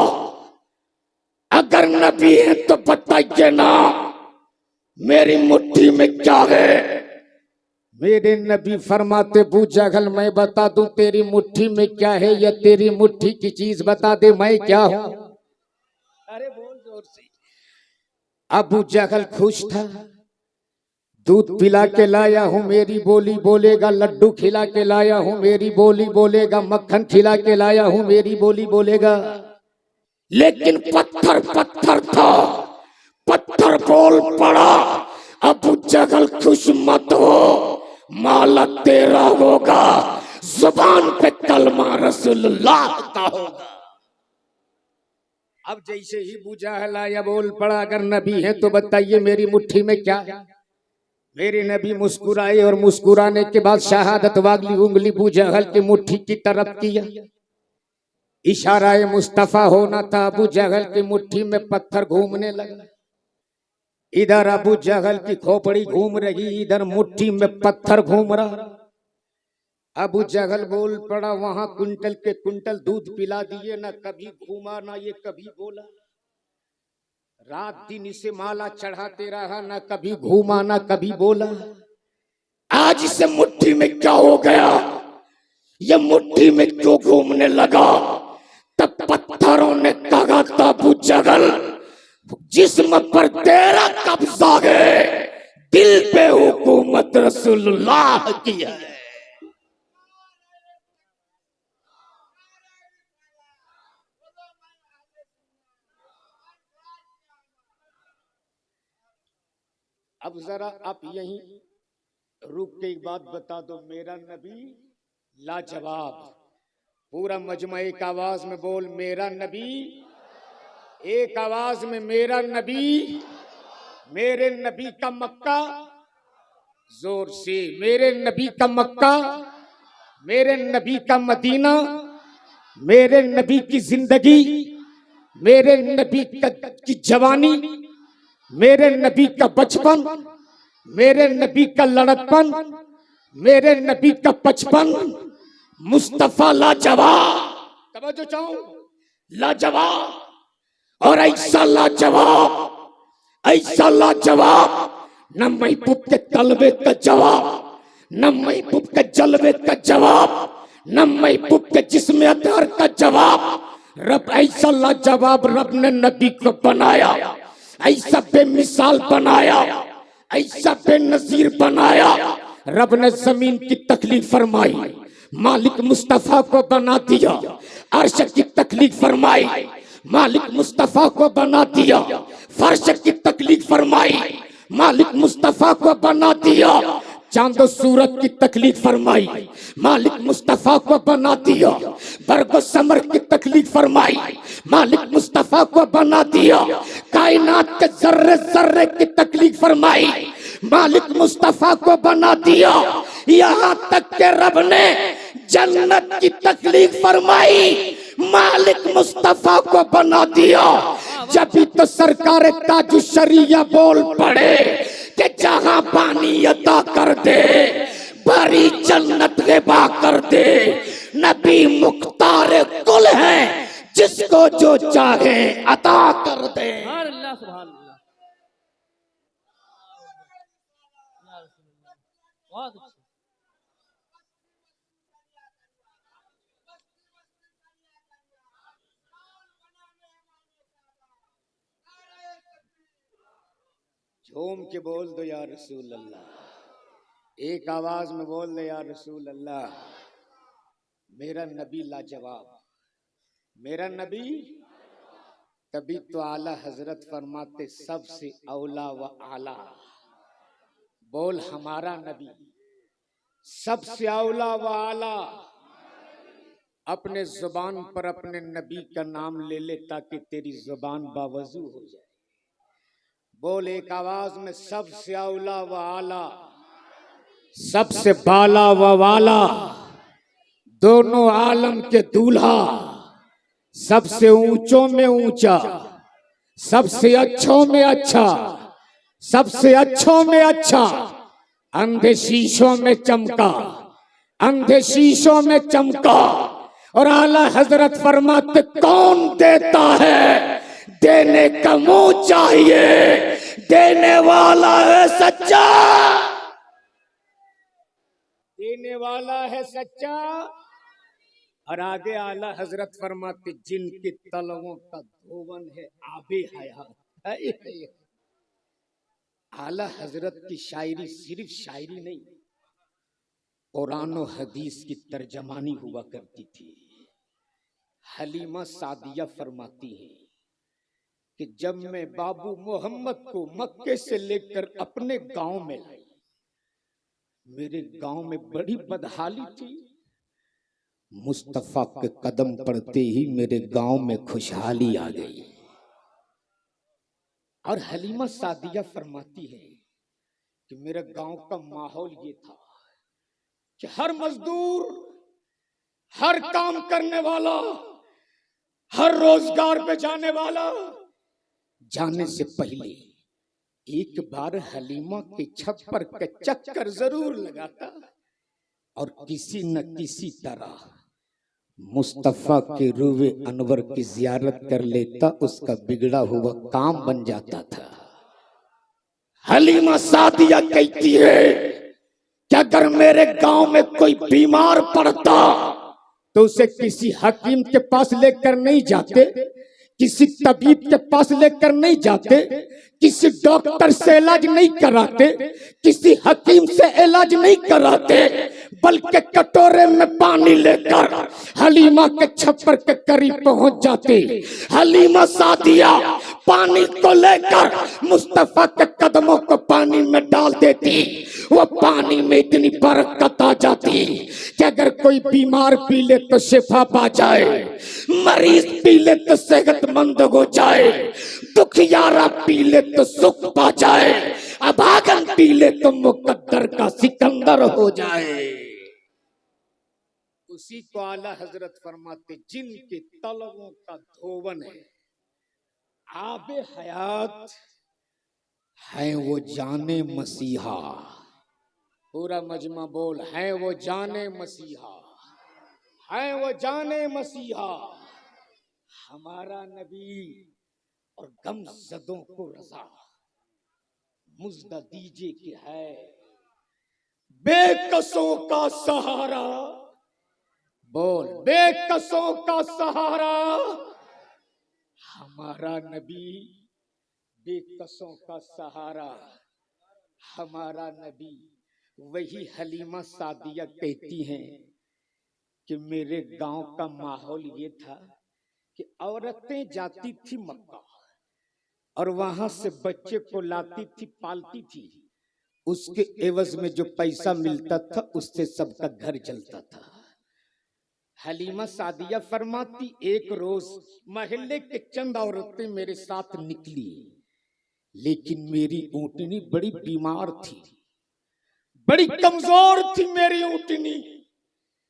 अगर नबी है तो बताइए ना मेरी मुट्ठी में क्या है। मेरे नबी फरमाते, अबू जहल मैं बता दूं तेरी मुट्ठी में क्या है, या तेरी मुट्ठी की चीज बता दे मैं क्या हूं। अरे बोल जोर से। अबू जहल खुश था, दूध पिला के लाया हूं मेरी बोली बोलेगा, लड्डू खिला के लाया हूं मेरी बोली बोलेगा, मक्खन खिला के लाया हूं मेरी बोली बोलेगा। लेकिन पत्थर पत्थर था, पत्थर बोल पड़ा, अबू जहल खुश मत हो, माला तेरा होगा। जुबान पे रसूलुल्लाह का होगा। अब जैसे ही बूझा हलाया बोल पड़ा, अगर नबी है तो बताइए मेरी मुट्ठी में क्या है। मेरे नबी मुस्कुराए और मुस्कुराने के बाद शहादत वाली उंगली अबू जहल की मुट्ठी की तरफ किया। इशारा मुस्तफा होना था। अबू जहल की मुट्ठी में पत्थर घूमने लगा। इधर अबू जहल की खोपड़ी घूम रही, इधर मुट्ठी में पत्थर घूम रहा। अबू जहल बोल पड़ा, वहां कुंटल के कुंटल दूध पिला दिए, ना कभी घूमा ना ये कभी बोला। रात दिन इसे माला चढ़ाते रहा, ना कभी घूमा ना कभी बोला। आज इसे मुट्ठी में क्या हो गया, ये मुट्ठी में क्यों घूमने लगा। तब पत्थरों ने कहा था, अबू जहल जिस्म पर तेरा कब्जा है, दिल पे हुकूमत रसूलुल्लाह की है। अब जरा आप यहीं रुक के एक बात बता दो, मेरा नबी लाजवाब। पूरा मजमा एक आवाज में बोल, मेरा नबी। एक आवाज में, मेरा नबी। मेरे नबी का मक्का, जोर से, मेरे नबी का मक्का, मेरे नबी का मदीना, मेरे नबी की जिंदगी, मेरे नबी की जवानी, मेरे नबी का बचपन, मेरे नबी का लड़कपन, मेरे नबी का बचपन, मुस्तफा लाजवाब। तवज्जो चाहूं, लाजवाब। और ऐसा लाजवाब, ऐसा लाजवाब, न महबूब के तलबे का जवाब, न महबूब के जलवे का जवाब, न महबूब के जिस्म अतार का जवाब। रब ऐसा लाजवाब रब ने नबी को बनाया, ऐसा बेमिसाल बनाया, ऐसा बेनजीर बनाया। रब ने जमीन की तकलीफ फरमाई, मालिक मुस्तफा को बना दिया। अर्श की तकलीफ फरमाई, मालिक मुस्तफा को बना दिया। फर्श की तकलीफ फरमाई, मालिक मुस्तफा को बना दिया। चांदो सूरत की तकलीफ फरमाई, मालिक मुस्तफा को बना दिया। बरगो समर की तकलीफ फरमाई, मालिक मुस्तफा को बना दिया। कायनात के जर्रे जर्रे की तकलीफ फरमाई, मालिक मुस्तफा को बना दिया। यहाँ तक के रब ने जन्नत की तकलीफ फरमाई, मालिक मुस्तफा को बना दिया। जब भी तो सरकार ताजु शरिया बोल पड़े कि जहां पानी अता कर दे, बड़ी जन्नत गिबा कर दे। नबी मुख्तार कुल है, जिसको जो चाहे अता कर दे। अल्लाह सुभान अल्लाह, बहुत अच्छा। झूम के बोल दो या रसूल अल्लाह। एक आवाज में बोल दो या रसूल अल्लाह। मेरा नबी लाजवाब, मेरा नबी। तभी तो आला हजरत फरमाते सबसे औला व आला। बोल हमारा नबी सबसे औला व आला। अपने जुबान पर अपने नबी का नाम ले ले ताकि तेरी जुबान बावजू हो जाए। बोल एक आवाज में, सबसे औला व आला, सबसे बाला व वाला, दोनों आलम के दूल्हा, सबसे ऊंचों में ऊंचा, सबसे अच्छों में अच्छा, सबसे अच्छों में अच्छा। अंधे शीशों में चमका, अंधे शीशों में चमका। और आला हजरत फरमाते कौन देता है, देने का मुंह चाहिए, देने वाला है सच्चा, देने वाला है सच्चा। और आगे आला हजरत फरमाते जिनके तलवों का धोवन है आबे हयात। आला हजरत की शायरी सिर्फ शायरी नहीं, कुरान और हदीस की तर्जमानी हुआ करती थी। हलीमा सादिया फरमाती है कि जब मैं बाबू मोहम्मद को मक्के से लेकर अपने गांव में लाई, मेरे गांव में बड़ी बदहाली थी। मुस्तफा के कदम पड़ते ही मेरे गांव में खुशहाली आ गई। और हलीमा सादिया फरमाती है कि मेरे गांव का माहौल ये था कि हर मजदूर, हर काम करने वाला, हर रोजगार पे जाने वाला जाने से पहले एक बार हलीमा के छप्पर के चक्कर जरूर लगाता और किसी न किसी तरह मुस्तफा के रूवे अनवर की जियारत कर लेता, उसका बिगड़ा हुआ काम बन जाता था। हलीमा सादिया कहती है कि अगर मेरे गांव में कोई बीमार पड़ता तो उसे किसी हकीम के पास लेकर नहीं जाते, किसी तबीब के पास लेकर नहीं जाते, किसी डॉक्टर से इलाज नहीं कराते, किसी हकीम से इलाज नहीं कराते, बल्कि कटोरे में पानी लेकर हलीमा के छप्पर के करीब पहुंच जाते। हलीमा सादिया पानी को लेकर मुस्तफा के कदमों को पानी में डाल देती। वो पानी में इतनी बरकत आ जाती कि अगर कोई बीमार पी ले तो शिफा पा जाए, मरीज पी ले तो सेहतमंद हो जाए, दुखियारा पी ले तो सुख पा जाए, अभागन पी ले तो मुकद्दर का सिकंदर हो जाए। उसी को आला हजरत फरमाते जिनके तलवों का धोवन है, आबे हयात है वो जाने मसीहा। पूरा मजमा बोल, है वो जाने मसीहा, है वो जाने मसीहा। हमारा नबी और गमज़दों को रज़ा मुज़्दा दीजिए कि है बेकसों का सहारा। बोल, बेकसों का सहारा। हमारा नबी बेकसों का सहारा, हमारा नबी। वही हलीमा सादिया कहती हैं कि मेरे गांव का माहौल ये था कि औरतें जाती थी मक्का और वहां से बच्चे को लाती थी, पालती थी। उसके एवज में जो पैसा मिलता था उससे सबका घर चलता था। हलीमा सादिया फरमाती एक रोज महल्ले के चंद औरतें मेरे साथ निकली, लेकिन मेरी ऊँटनी बड़ी बीमार थी, बड़ी कमजोर थी मेरी ऊँटनी।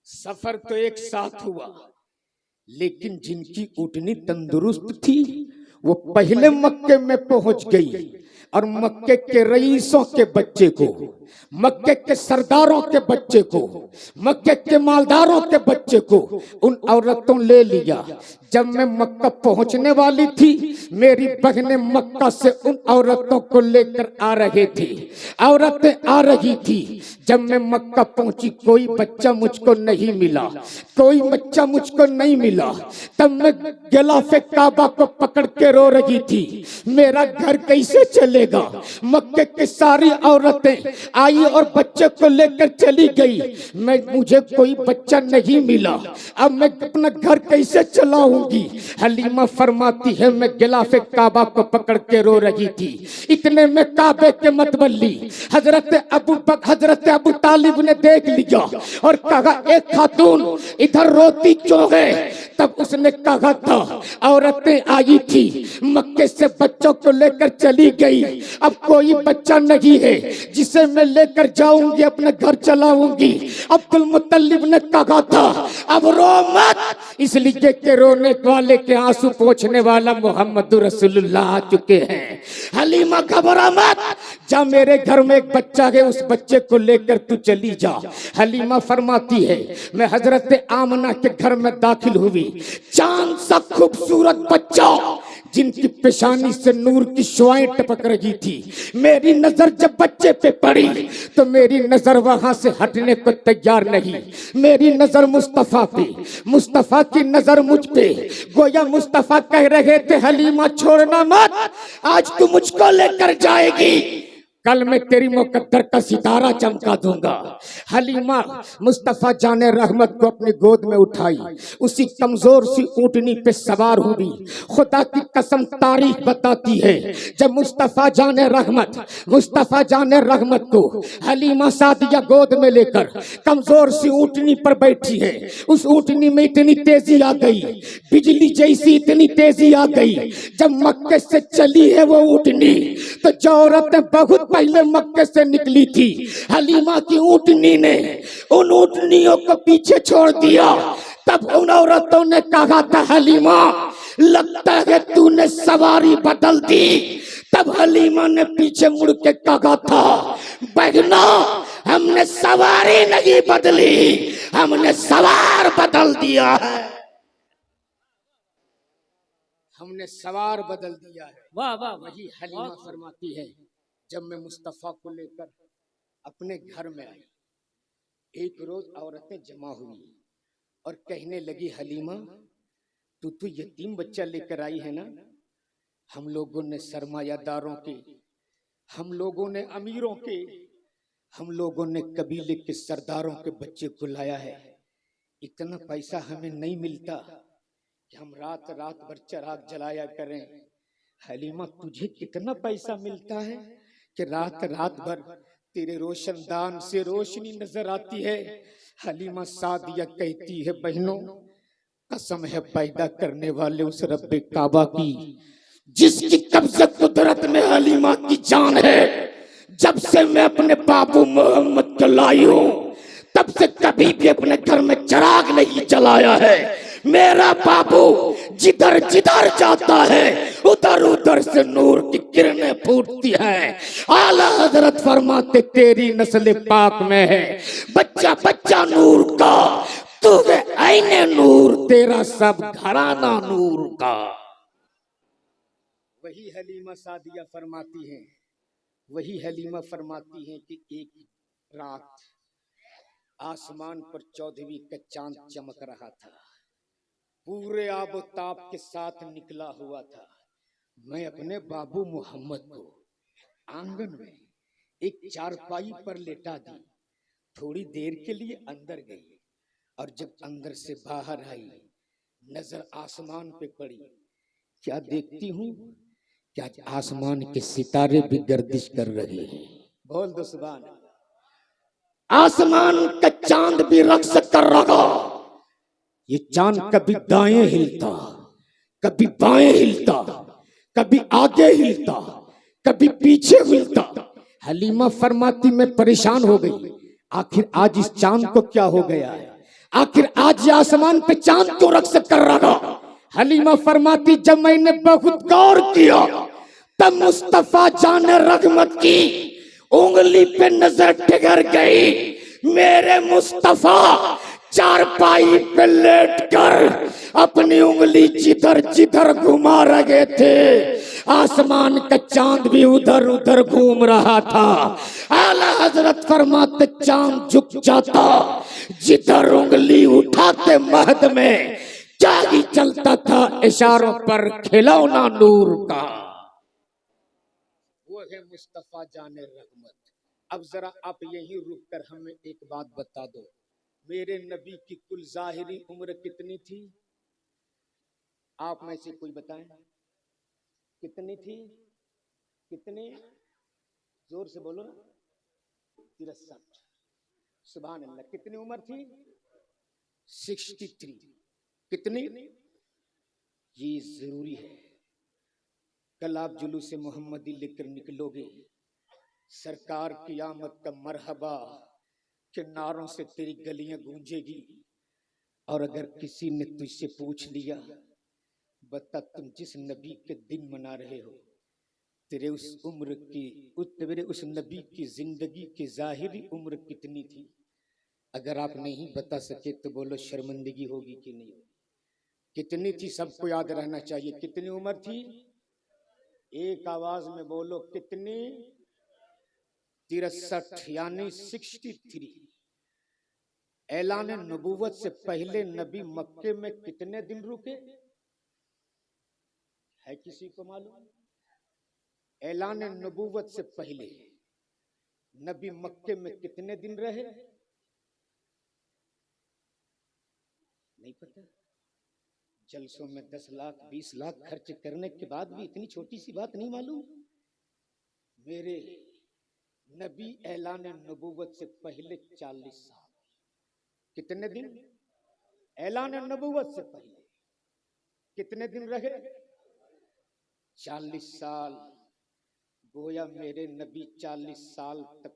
सफर तो एक साथ हुआ, लेकिन जिनकी ऊँटनी तंदुरुस्त थी वो पहले मक्के में पहुंच गई और मक्के के रईसों के बच्चे को, मक्के के सरदारों के बच्चे को, मक्के के मालदारों के बच्चे को उन औरतों ले लिया। जब मैं मक्का पहुंचने वाली थी, मेरी बहनें मक्का से उन औरतों को लेकर आ रहे थे, औरतें आ रही थी। जब मैं मक्का पहुंची कोई बच्चा मुझको नहीं मिला, कोई बच्चा मुझको नहीं मिला। तब मैं गिलाफे काबा को पकड़ के रो रही थी, मेरा घर कैसे चलेगा। मक्के की सारी औरतें आई और बच्चे को लेकर चली गई, मुझे कोई बच्चा नहीं मिला। अब मैं अपना घर कैसे चलाऊंगी। हलीमा फरमाती है मैं गिलाफे काबा को पकड़ के रो रही थी। इतने में काबे के मतवल्ली हजरत अबू तालिब ने देख लिया और कहा एक खातून इधर रोती क्यों है। तब उसने कहा था औरतें आई थी, मक्के से बच्चों को लेकर चली गई, अब कोई बच्चा नहीं है जिसे मैं लेकर जाऊंगी, अपने घर चलाऊंगी। अब्दुल मुत्तलिब ने कहा था अब रो मत, इसलिए के रोने वाले के आंसू पोंछने वाला मोहम्मद रसूलुल्लाह आ चुके हैं। हलीमा घबरा मत, जा मेरे घर में एक बच्चा है, उस बच्चे को लेकर तू चली जा। हलीमा फरमाती है मैं हजरत आमना के घर में दाखिल हुई। चांद सा खूबसूरत बच्चा जिनकी पेशानी से नूर की शुआएं टपक रही थी। मेरी नजर जब बच्चे पे पड़ी तो मेरी नजर वहां से हटने को तैयार नहीं। मेरी नजर मुस्तफा पे, मुस्तफा की नजर मुझ पे। गोया मुस्तफा कह रहे थे हलीमा छोड़ना मत, आज तू मुझको लेकर जाएगी। कल मैं तेरी मुकद्दर का सितारा चमका दूंगा। हलीमा मुस्तफा जाने रहमत को अपनी गोद में उठाई, उसी कमजोर सी ऊँटनी पे सवार हुई। खुदा की कसम तारीख बताती है, जब मुस्तफा जाने रहमत को हलीमा सादिया गोद में लेकर कमजोर सी ऊँटनी पर बैठी है, उस ऊँटनी में इतनी तेजी आ गई, बिजली जैसी इतनी तेजी आ गई। जब मक्के से चली है वो ऊँटनी, तो जो औरतें बहुत पहले मक्के से निकली थी, हलीमा की ऊँटनी ने उन ऊँटनियों को पीछे छोड़ दिया। तब उन औरतों ने कहा था, हलीमा लगता है तूने सवारी बदल दी। तब हलीमा ने पीछे मुड़ के कहा था, बहना हमने सवारी नहीं बदली, हमने सवार बदल दिया है, हमने सवार बदल दिया है। वाह वाह, वही हलीमा फरमाती है, जब मैं मुस्तफा को लेकर अपने घर में आई, एक रोज औरतें जमा हुई और कहने लगी, हलीमा तू तो यतीम बच्चा लेकर आई है ना। हम लोगों ने सरमायादारों के, हम लोगों ने अमीरों के, हम लोगों ने कबीले के सरदारों के बच्चे को लाया है। इतना पैसा हमें नहीं मिलता कि हम रात रात भर चिराग जलाया करें। हलीमा तुझे कितना पैसा मिलता है कि रात रात भर तेरे रोशनदान से रोशनी नजर आती है। हलीमा सादिया कहती है, बहनों कसम है पैदा करने वाले उस रब्बे काबा की, जिसकी कब्ज़े कुदरत में हलीमा की जान है। जब से मैं अपने बाबू मोहम्मद को लाई हूं, तब से कभी भी अपने घर में चिराग नहीं जलाया है। मेरा बाबू जिधर जिधर जाता है, उधर उधर से नूर की किरणें फूटती हैं। आला हजरत फरमाते, तेरी नस्ल पाक में है बच्चा बच्चा नूर का, तू है ऐने नूर, तेरा सब घराना नूर का। वही हलीमा सादिया फरमाती है, वही हलीमा फरमाती है कि एक रात आसमान पर 14वीं का चांद चमक रहा था, पूरे आबोताब के साथ निकला हुआ था। मैं अपने बाबू मोहम्मद को आंगन में एक चारपाई पर लेटा दी, थोड़ी देर के लिए अंदर गई, और जब अंदर से बाहर आई, नजर आसमान पे पड़ी। क्या देखती हूँ, क्या आसमान के सितारे भी गर्दिश कर रहे हैं। बोल दो सुभान अल्लाह। आसमान का चांद भी रक्स कर रहा। ये चांद कभी दाएं हिलता, कभी बाएं हिलता, कभी आगे हिलता, कभी पीछे हिलता। हलीमा फरमाती, मैं परेशान हो गई, आखिर आज इस चांद को क्या हो गया है, आखिर आज आसमान पे चांद क्यों रक्स कर रहा। हलीमा फरमाती, जब मैंने बहुत गौर किया, तब मुस्तफा जाने रहमत की उंगली पे नजर ठिकर गई। मेरे मुस्तफा चारपाई पे लेटकर अपनी उंगली जिधर जिधर घुमा रहे थे, आसमान का चांद भी उधर उधर घूम रहा था। आला हजरत फरमाते, चांद झुक जाता, जिधर उंगली उठाते महद में क्या ही चलता था, इशारों पर खिलौना नूर का। वो है मुस्तफा जाने रहमत। अब जरा आप यहीं रुक कर हमें एक बात बता दो, मेरे नबी की कुल जाहिरी उम्र कितनी थी? आप में से कोई बताएं, कितनी थी? कितनी? जोर से बोलो ना। 63। सुभान अल्लाह। कितनी उम्र थी? 63। कितनी? ये जरूरी है, कल आप जुलूस मोहम्मदी लेकर निकलोगे, सरकार की आमद का मरहबा के नारों से तेरी गलियां गूंजेगी। और अगर किसी ने तुझसे पूछ लिया, बता तुम जिस नबी के दिन मना रहे हो, तेरे उस उम्र की, तेरे उस नबी की जिंदगी की जाहिरी उम्र कितनी थी? अगर आप नहीं बता सके तो बोलो शर्मिंदगी होगी कि नहीं होगी? कितनी थी सबको याद रहना चाहिए। कितनी उम्र थी? एक आवाज में बोलो, कितनी? 63 यानी 63। ऐलान नबूवत से पहले नबी मक्के में कितने दिन रुके है किसी को मालूम? ऐलान नबूवत से पहले नबी मक्के में कितने दिन रहे? नहीं पता। जलसों में 10 लाख 20 लाख खर्च करने के बाद भी इतनी छोटी सी बात नहीं मालूम? मेरे नबी ऐलान नबूवत से पहले 40 साल। कितने दिन? ऐलान नबूवत से पहले कितने दिन रहे? 40 साल। गोया मेरे नबी 40 साल तक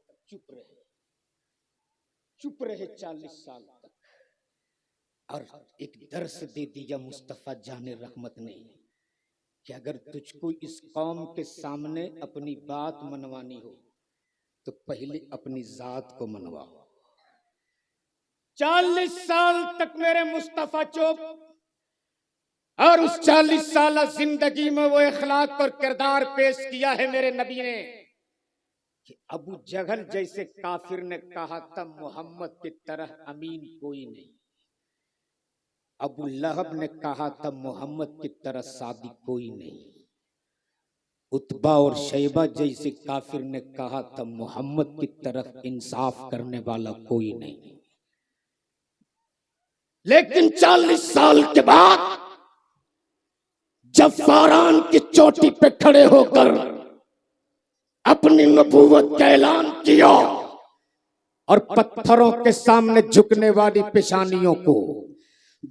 चुप रहे 40 साल तक। और एक दर्स दे दिया मुस्तफा जाने रहमत ने कि अगर तुझको इस कौम के सामने अपनी बात मनवानी हो तो पहले अपनी जात को मनवाओ। 40 साल तक मेरे मुस्तफा चुप, और उस 40 साल जिंदगी में वो इखलाक और किरदार पेश किया है मेरे नबी ने कि अबू जहल जैसे काफिर ने कहा था मोहम्मद की तरह अमीन कोई नहीं। अबू लहब ने कहा था मोहम्मद की तरह सादी कोई नहीं। उतबा और शैबा जैसे काफिर ने कहा था मोहम्मद की तरह इंसाफ करने वाला कोई नहीं। लेकिन 40 साल के बाद जब फारान की चोटी पे खड़े होकर अपनी नबूवत का ऐलान किया और पत्थरों के सामने झुकने वाली पेशानियों को,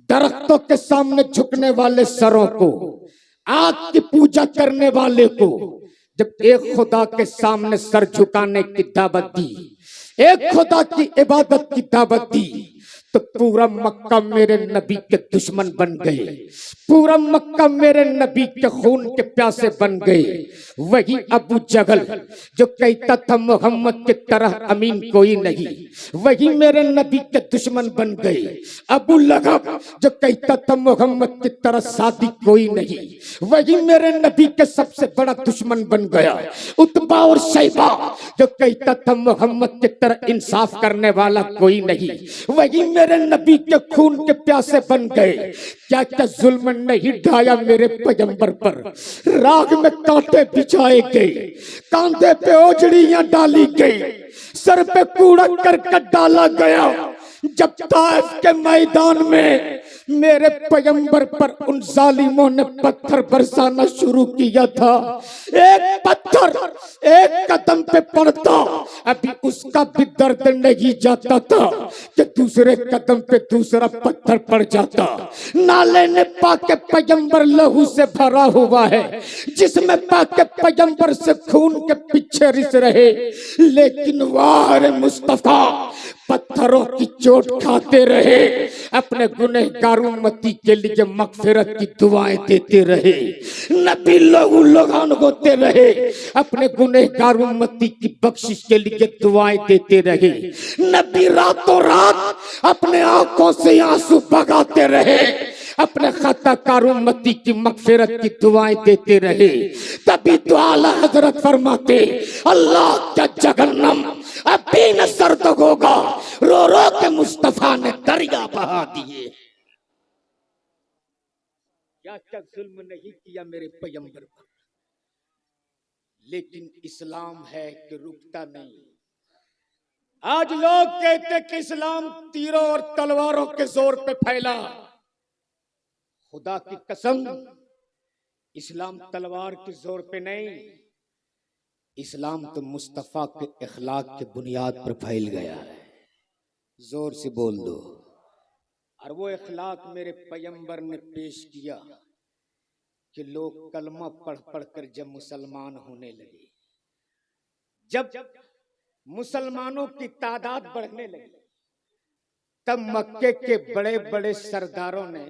दरख्तों के सामने झुकने वाले सरों को, आग की पूजा करने वाले को जब एक खुदा के सामने सर झुकाने की दावत दी, एक खुदा की इबादत की दावत दी, तो पूरा मक्का मेरे नबी के दुश्मन बन गए। पूरा मक्का मेरे नबी के खून के प्यासे बन गए। वही अबू जहल जो कहता था मोहम्मद की तरह अमीन कोई नहीं, वही मेरे नबी के दुश्मन बन गए। अबू लहब जो कहता था मोहम्मद की तरह सादी कोई नहीं, वही मेरे नबी के सबसे बड़ा दुश्मन बन गया। उतबा और शैबा जो कहता था मोहम्मद की तरह इंसाफ करने वाला कोई नहीं, वही मेरे नबी के खून के प्यासे बन गए। क्या क्या जुल्म नहीं ढाया मेरे पैगंबर पर। राग में कांटे बिछाए गए, कांधे पे ओजड़ियां डाली गई, सर पे कूड़ा करकट डाला गया। जब ताइफ के मैदान में मेरे पैगंबर पर उन जालिमों ने पत्थर बरसाना शुरू किया था, एक पत्थर एक कदम पे पड़ता अभी उसका भी दर्द नहीं जाता था कि दूसरे कदम पे दूसरा पत्थर पड़ जाता। नाले ने पाके पैगंबर लहू से भरा हुआ है, जिसमें पाके पैगंबर से खून के पीछे रिस रहे। लेकिन वाह रे मुस्तफा, पत्थरों की चोट खाते रहे, अपने गुनहगारों उम्मती के लिए मगफिरत की दुआएं देते रहे। नबी लहू लुहान होते रहे, अपने गुनहगार उम्मती की बख्शिश के लिए दुआएं देते रहे। नबी रातों रात अपने आंखों से आंसू बगाते रहे, अपने खताकार उम्मती की मगफिरत की दुआएं देते रहे। तभी तो आला हजरत फरमाते अल्लाह का जहन्नम अभी न सर्द होगा, रो रो के मुस्तफा ने दरिया बहा दिए। क्या क्या जुल्म नहीं किया मेरे पैगंबर पर, लेकिन इस्लाम है कि रुकता नहीं। आज लोग कहते कि इस्लाम तीरों और तलवारों के जोर पे फैला। खुदा की कसम, इस्लाम तलवार के जोर पे नहीं, इस्लाम तो मुस्तफा के इखलाक के बुनियाद पर फैल गया है। जोर से बोल दो। और वो इखलाक मेरे पैगंबर ने पेश किया कि लोग कलमा पढ़ पढ़ कर जब मुसलमान होने लगे, जब मुसलमानों की तादाद बढ़ने लगी, तब मक्के के बड़े बड़े सरदारों ने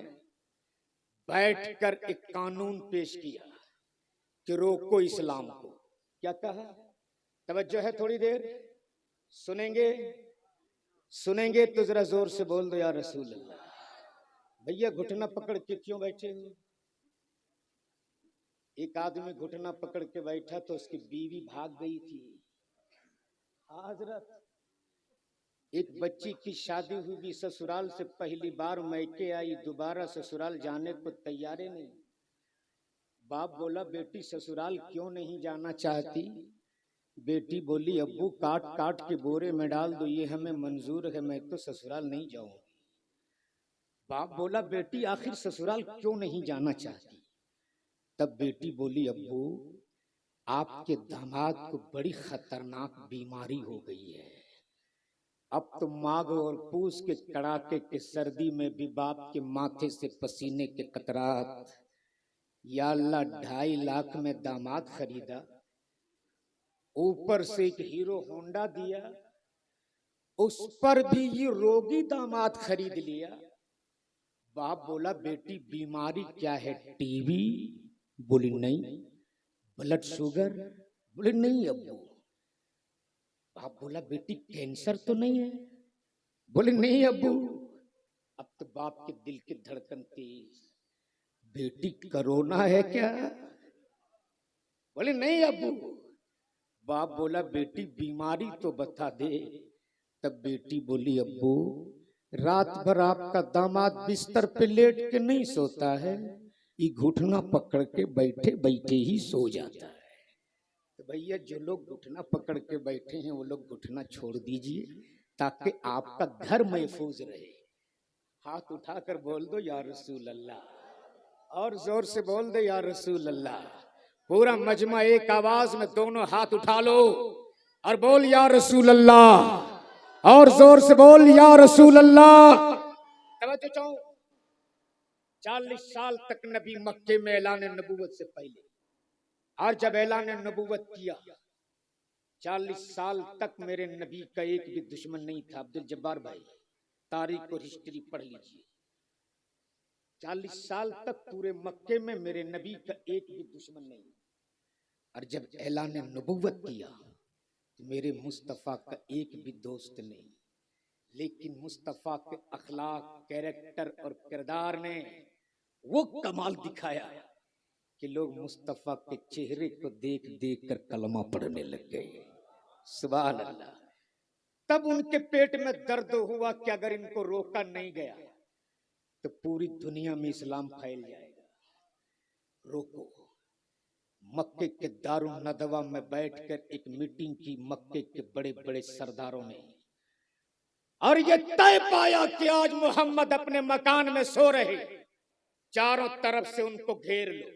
बैठकर एक कानून पेश किया कि रोको इस्लाम को। क्या कहा? तवज्जो है, थोड़ी देर सुनेंगे। सुनेंगे तो जरा जोर से बोल दो या रसूल अल्लाह। भैया घुटना पकड़ के क्यों बैठे हो? एक आदमी घुटना पकड़ के बैठा तो उसकी बीवी भाग गई थी। हजरत, एक बच्ची की शादी हुई, ससुराल से पहली बार मैके आई, दोबारा ससुराल जाने को तैयार नहीं। बाप बोला बेटी ससुराल क्यों नहीं जाना चाहती? बेटी बोली अब्बू काट काट के बोरे में डाल दो, ये हमें मंजूर है, मैं तो ससुराल नहीं जाऊंगी। बाप बोला बेटी आखिर ससुराल क्यों नहीं जाना चाहती? तब बेटी बोली अब्बू आपके दामाद को बड़ी खतरनाक बीमारी हो गई है। अब तो माघ और पूस के कड़ाके के सर्दी में भी बाप के माथे से पसीने के कतरात। या अल्लाह 2.5 लाख में दामाद खरीदा, ऊपर से एक हीरो होंडा दिया, उस पर भी ये रोगी दामाद खरीद लिया। बाप बोला बेटी बीमारी क्या है? टीबी? बोली नहीं। Blood sugar? बोले नहीं अब्बू। बाप बोला बेटी कैंसर तो नहीं है? बोले नहीं अब्बू। अब तो बाप के दिल की धड़कन तेज, बेटी कोरोना है क्या? बोले नहीं अब्बू। बाप बोला बेटी बीमारी तो बता दे। तब बेटी बोली अब्बू रात भर आपका दामाद बिस्तर पे लेट के नहीं सोता है, ये घुटना पकड़ के बैठे बैठे ही सो जाता है। तो भैया जो लोग घुटना पकड़ के बैठे हैं वो लोग घुटना छोड़ दीजिए ताकि आपका घर महफूज रहे। हाथ उठाकर बोल दो या रसूल अल्लाह, और जोर से बोल दो या रसूल अल्लाह। पूरा मजमा एक आवाज में दोनों हाथ उठा लो और बोल या रसूल अल्लाह, और जोर से बोल या रसूल अल्लाह। तवज्जो चाहो। 40 साल तक नबी मक्के में ऐलान नबूवत से पहले, और जब ऐलान नबूवत किया 40 साल तक मेरे नबी का एक भी दुश्मन नहीं था। अब्दुल जब्बार भाई तारीख और हिस्ट्री पढ़ लीजिए। 40 साल तक पूरे मक्के में मेरे नबी का एक भी दुश्मन नहीं। और जब ऐलान नबूवत किया तो मेरे मुस्तफ़ा का एक भी दोस्त नहीं। लेकिन मुस्तफ़ा के अखलाक, कैरेक्टर और किरदार ने वो कमाल दिखाया कि लोग मुस्तफ़ा के चेहरे को देख देख कर कलमा पढ़ने लग गए। सुभान अल्लाह। तब उनके पेट में दर्द हुआ कि अगर इनको रोका नहीं गया तो पूरी दुनिया में इस्लाम फैल जाएगा। रोको। मक्के के दारुल नदवा में बैठकर एक मीटिंग की मक्के के बड़े बड़े सरदारों ने, और ये तय पाया कि आज मोहम्मद अपने मकान में सो रहे, चारों तरफ से उनको घेर लो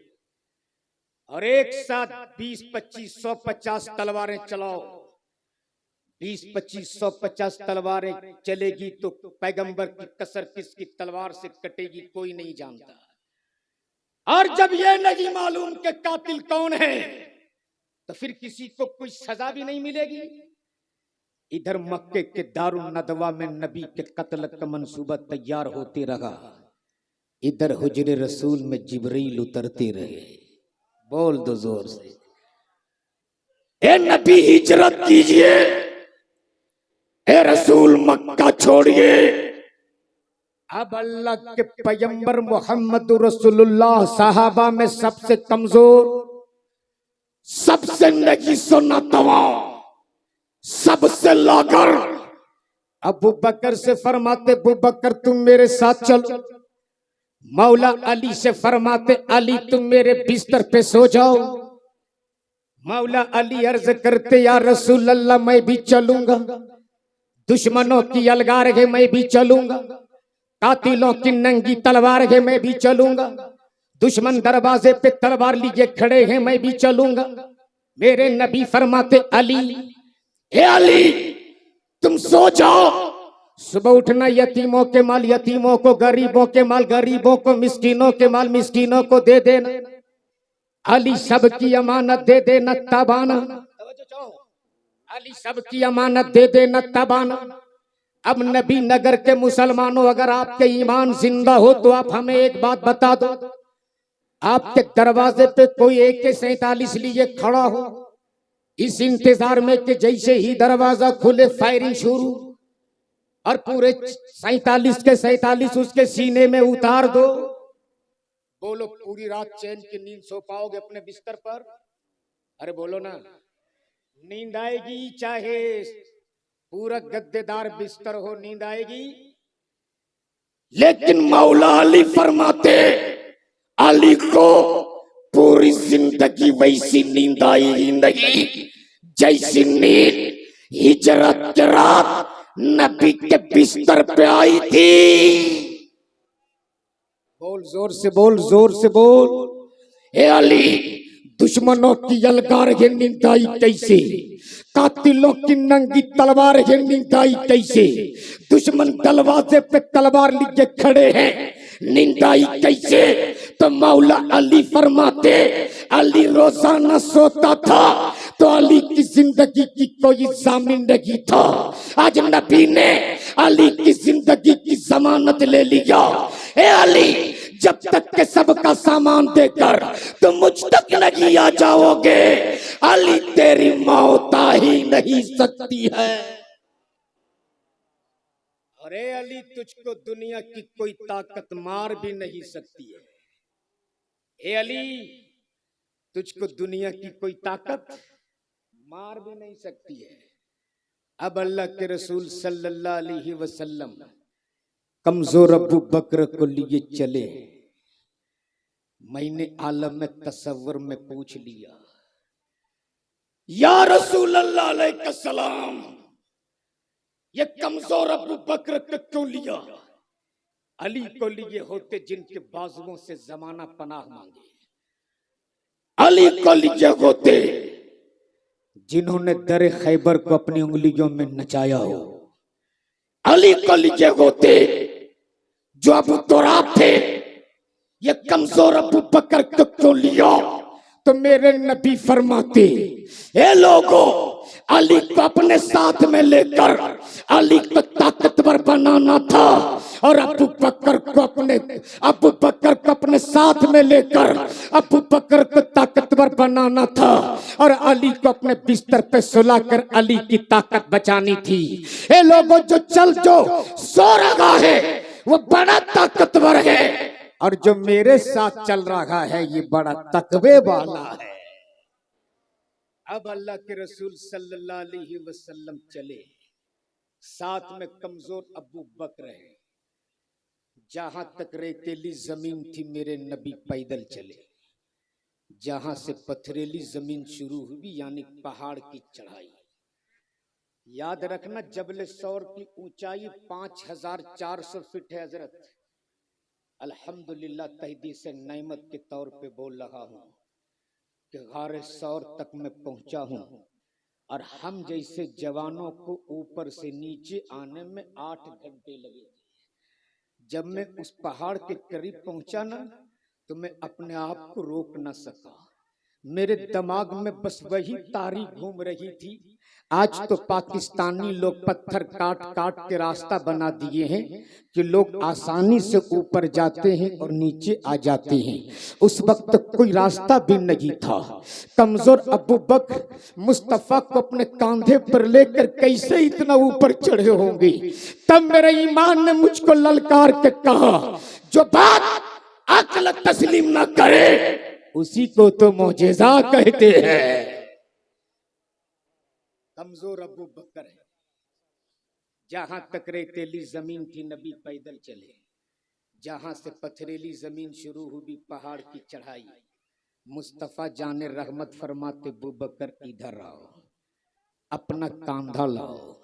और एक साथ 20, 25, 150 तलवारें चलाओ। 20, 25, 150 तलवारें चलेगी तो पैगंबर की कसर किसकी तलवार से कटेगी कोई नहीं जानता। और जब ये नहीं मालूम कि कातिल कौन है तो फिर किसी को कोई सजा भी नहीं मिलेगी। इधर मक्के के दारुल नदवा में नबी के कत्ल का मंसूबा तैयार होते रहा, इधर हुजरे रसूल में जिब्रील उतरते रहे। बोल दो जोर से, ए नबी हिजरत कीजिए, ए रसूल मक्का छोड़िए। अब अल्लाह के पैगंबर मोहम्मद रसूलुल्लाह साहबा में सबसे कमजोर, सबसे नगीसो नतवा, सबसे लागर अबू बकर से फरमाते अबू बकर तुम मेरे साथ चलो। मौला अली से फरमाते अली तुम मेरे बिस्तर पे सो जाओ। मौला अली अर्ज करते या रसूल अल्लाह मैं भी चलूंगा, दुश्मनों की अलगार है मैं भी चलूंगा, कातिलों की नंगी तलवार है मैं भी चलूंगा, दुश्मन दरवाजे पे तलवार लिए खड़े हैं मैं भी चलूंगा। मेरे नबी फरमाते अली, ए अली तुम सो जाओ। सुबह उठना यतीमों के माल यतीमों को, गरीबों के माल गरीबों को, मिस्कीनों के माल मिस्कीनों को दे देना। अली सबकी अमानत दे देना तबाना, अली सबकी अमानत दे देना तबाना। अब नबी नगर के मुसलमानों अगर आपके ईमान जिंदा हो तो आप हमें एक बात बता दो, आपके दरवाजे पे कोई AK-47 लिए खड़ा हो, इस इंतजार में कि जैसे ही दरवाजा खुले फायरिंग शुरू, और पूरे 47 के 47 उसके सीने में उतार दो। बोलो पूरी रात चैन की नींद सो पाओगे अपने बिस्तर पर? अरे बोलो ना, नींद आएगी चाहे पूरा गद्देदार बिस्तर हो, नींद आएगी। लेकिन मौला अली फरमाते अली को पूरी जिंदगी वैसी नींद आई ही नहीं जैसी नींद हिजरत के रात नबी के बिस्तर पे आई थी। बोल जोर से बोल, जोर से बोल। ए अली, दुश्मनों की यलगार है निंदाई कैसे, कातिलों की नंगी तलवार है निंदाई कैसे, दुश्मन दरवाजे पे तलवार लिए खड़े हैं निंदाई कैसे। तो मौला अली फरमाते, अली रोजाना सोता था तो अली की जिंदगी की कोई जामिन नहीं था। आज नबी ने अली की जिंदगी की जमानत ले लिया। ए अली, जब तक के सबका सामान देकर तुम मुझ तक नहीं आ जाओगे, अली तेरी मौत आ ही नहीं सकती है। अरे अली, तुझको दुनिया की कोई ताकत मार भी नहीं सकती है। ए अली, तुझको दुनिया की कोई ताकत मार भी नहीं सकती है। अब अल्लाह के रसूल सल्लल्लाहु अलैहि वसल्लम कमजोर अबू बकर को लिए चले। मैंने आलम में तसव्वुर में पूछ लिया, या रसूल अल्लाह अलैहिस्सलाम, ये कमजोर अबू बकर को क्यों लिया? अली को लिए होते जिनके बाजुओं से जमाना पनाह मांगे, अली को लिए होते जिन्होंने दर खैबर को अपनी उंगलियों में नचाया हो, अली को लिए होते जो अबू तुराब थे। ये कमजोर अबू बकर को क्यों लिया? तो मेरे नबी फरमाते, ए लोगों, अली को अपने साथ में लेकर अली को ताकतवर बनाना था, और अबू बकर को अपने साथ में लेकर अबू बकर को ताकतवर बनाना था, और अली को अपने बिस्तर पे सुलाकर अली की ताकत बचानी थी। ए लोगों, जो सो रहा है वो बड़ा ताकतवर है, और जो मेरे साथ चल रहा है ये बड़ा तकवे वाला है। अब अल्लाह के रसूल सल्लल्लाहु अलैहि वसल्लम चले, साथ में कमजोर अबू बकर है। जहां तक रेतीली जमीन थी मेरे नबी पैदल चले, जहां से पथरीली जमीन शुरू हुई यानी पहाड़ की चढ़ाई। याद रखना, जबल सौर की ऊंचाई 5400 फीट है हजरत। अल्हम्दुलिल्लाह तहदी से नेमत के तौर पे बोल रहा हूँ कि गारे सौर तक मैं पहुंचा हूँ, और हम जैसे जवानों को ऊपर से नीचे आने में 8 घंटे लगे थे। जब मैं उस पहाड़ के करीब पहुंचा ना, तो मैं अपने आप को रोक न सका। मेरे दिमाग में बस वही तारीख घूम रही थी। आज तो पाकिस्तानी लोग पत्थर काट काट के रास्ता बना दिए हैं कि लोग आसानी से ऊपर जाते हैं और नीचे आ जाते हैं। उस वक्त कोई रास्ता भी नहीं था। कमजोर अबू बकर मुस्तफा को अपने कांधे पर लेकर कैसे इतना ऊपर चढ़े होंगे। तब मेरे ईमान ने मुझको ललकार के कहा, जो बात अक्ल तस्लीम न करे उसी को तो मौजेजा कहते हैं। कमजोर अबू बकर है। जहां तक रेतीली जमीन थी नबी पैदल चले, जहां से पथरीली जमीन शुरू हुई पहाड़ की चढ़ाई। मुस्तफा जाने रहमत फरमाते, अबू बकर इधर आओ, अपना कांधा लाओ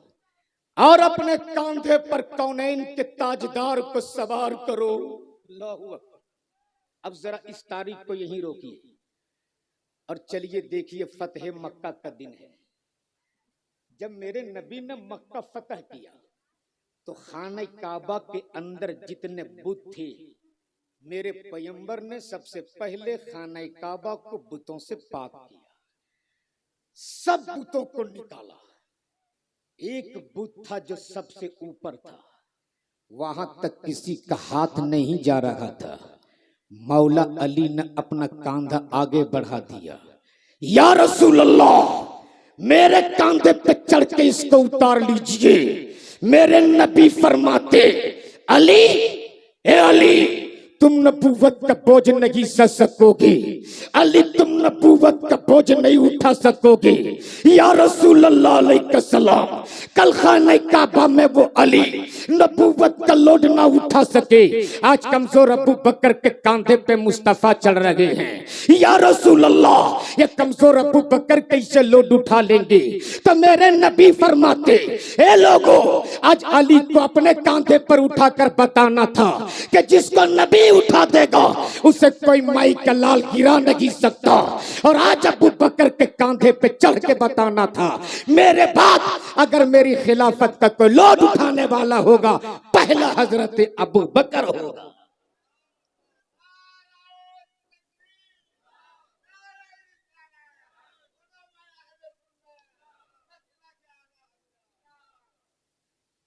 और अपने कांधे पर कौनैन के ताजदार को सवार करो। अल्लाहू अकबर। अब जरा इस तारीख को यहीं रोकिए और चलिए देखिए, फतेह मक्का का दिन है। जब मेरे नबी ने मक्का फतह किया तो खाने काबा के अंदर जितने बुत थे, मेरे पैगंबर ने सबसे पहले खाने काबा को बुतों से पाक किया। सब बुतों को निकाला। एक बुत था जो सबसे ऊपर था, वहां तक किसी का हाथ नहीं जा रहा था। मौला अली ने अपना कांधा आगे बढ़ा दिया। या रसूल अल्लाह, मेरे कांधे पे चढ़ के इसको उतार लीजिए। मेरे नबी फरमाते, अली, ए अली, तुम नबूवत का बोझ नहीं सह सकोगे। अली तुम नबूवत का बोझ नहीं उठा सकोगे। या रसूल अल्लाह अलैहि सलाम, कल खाने काबा में वो अली नबूवत का लोड ना उठा सके। आज कमजोर अबू बकर के कांधे पे मुस्तफा चढ़ रहे हैं। या रसूल अल्लाह, ये कमजोर अबू बकर कैसे लोड उठा लेंगे? तो मेरे नबी फरमाते, ए लोगों, आज अली को अपने कांधे पर उठाकर बताना था कि जिसको नबी उठा देगा उसे कोई माई का लाल गिरा नहीं सकता। और आज अबू बकर के कांधे पे चढ़ के बताना था, मेरे बाद अगर मेरी खिलाफत का कोई लोड उठाने वाला होगा, पहला हजरत अबू बकर होगा।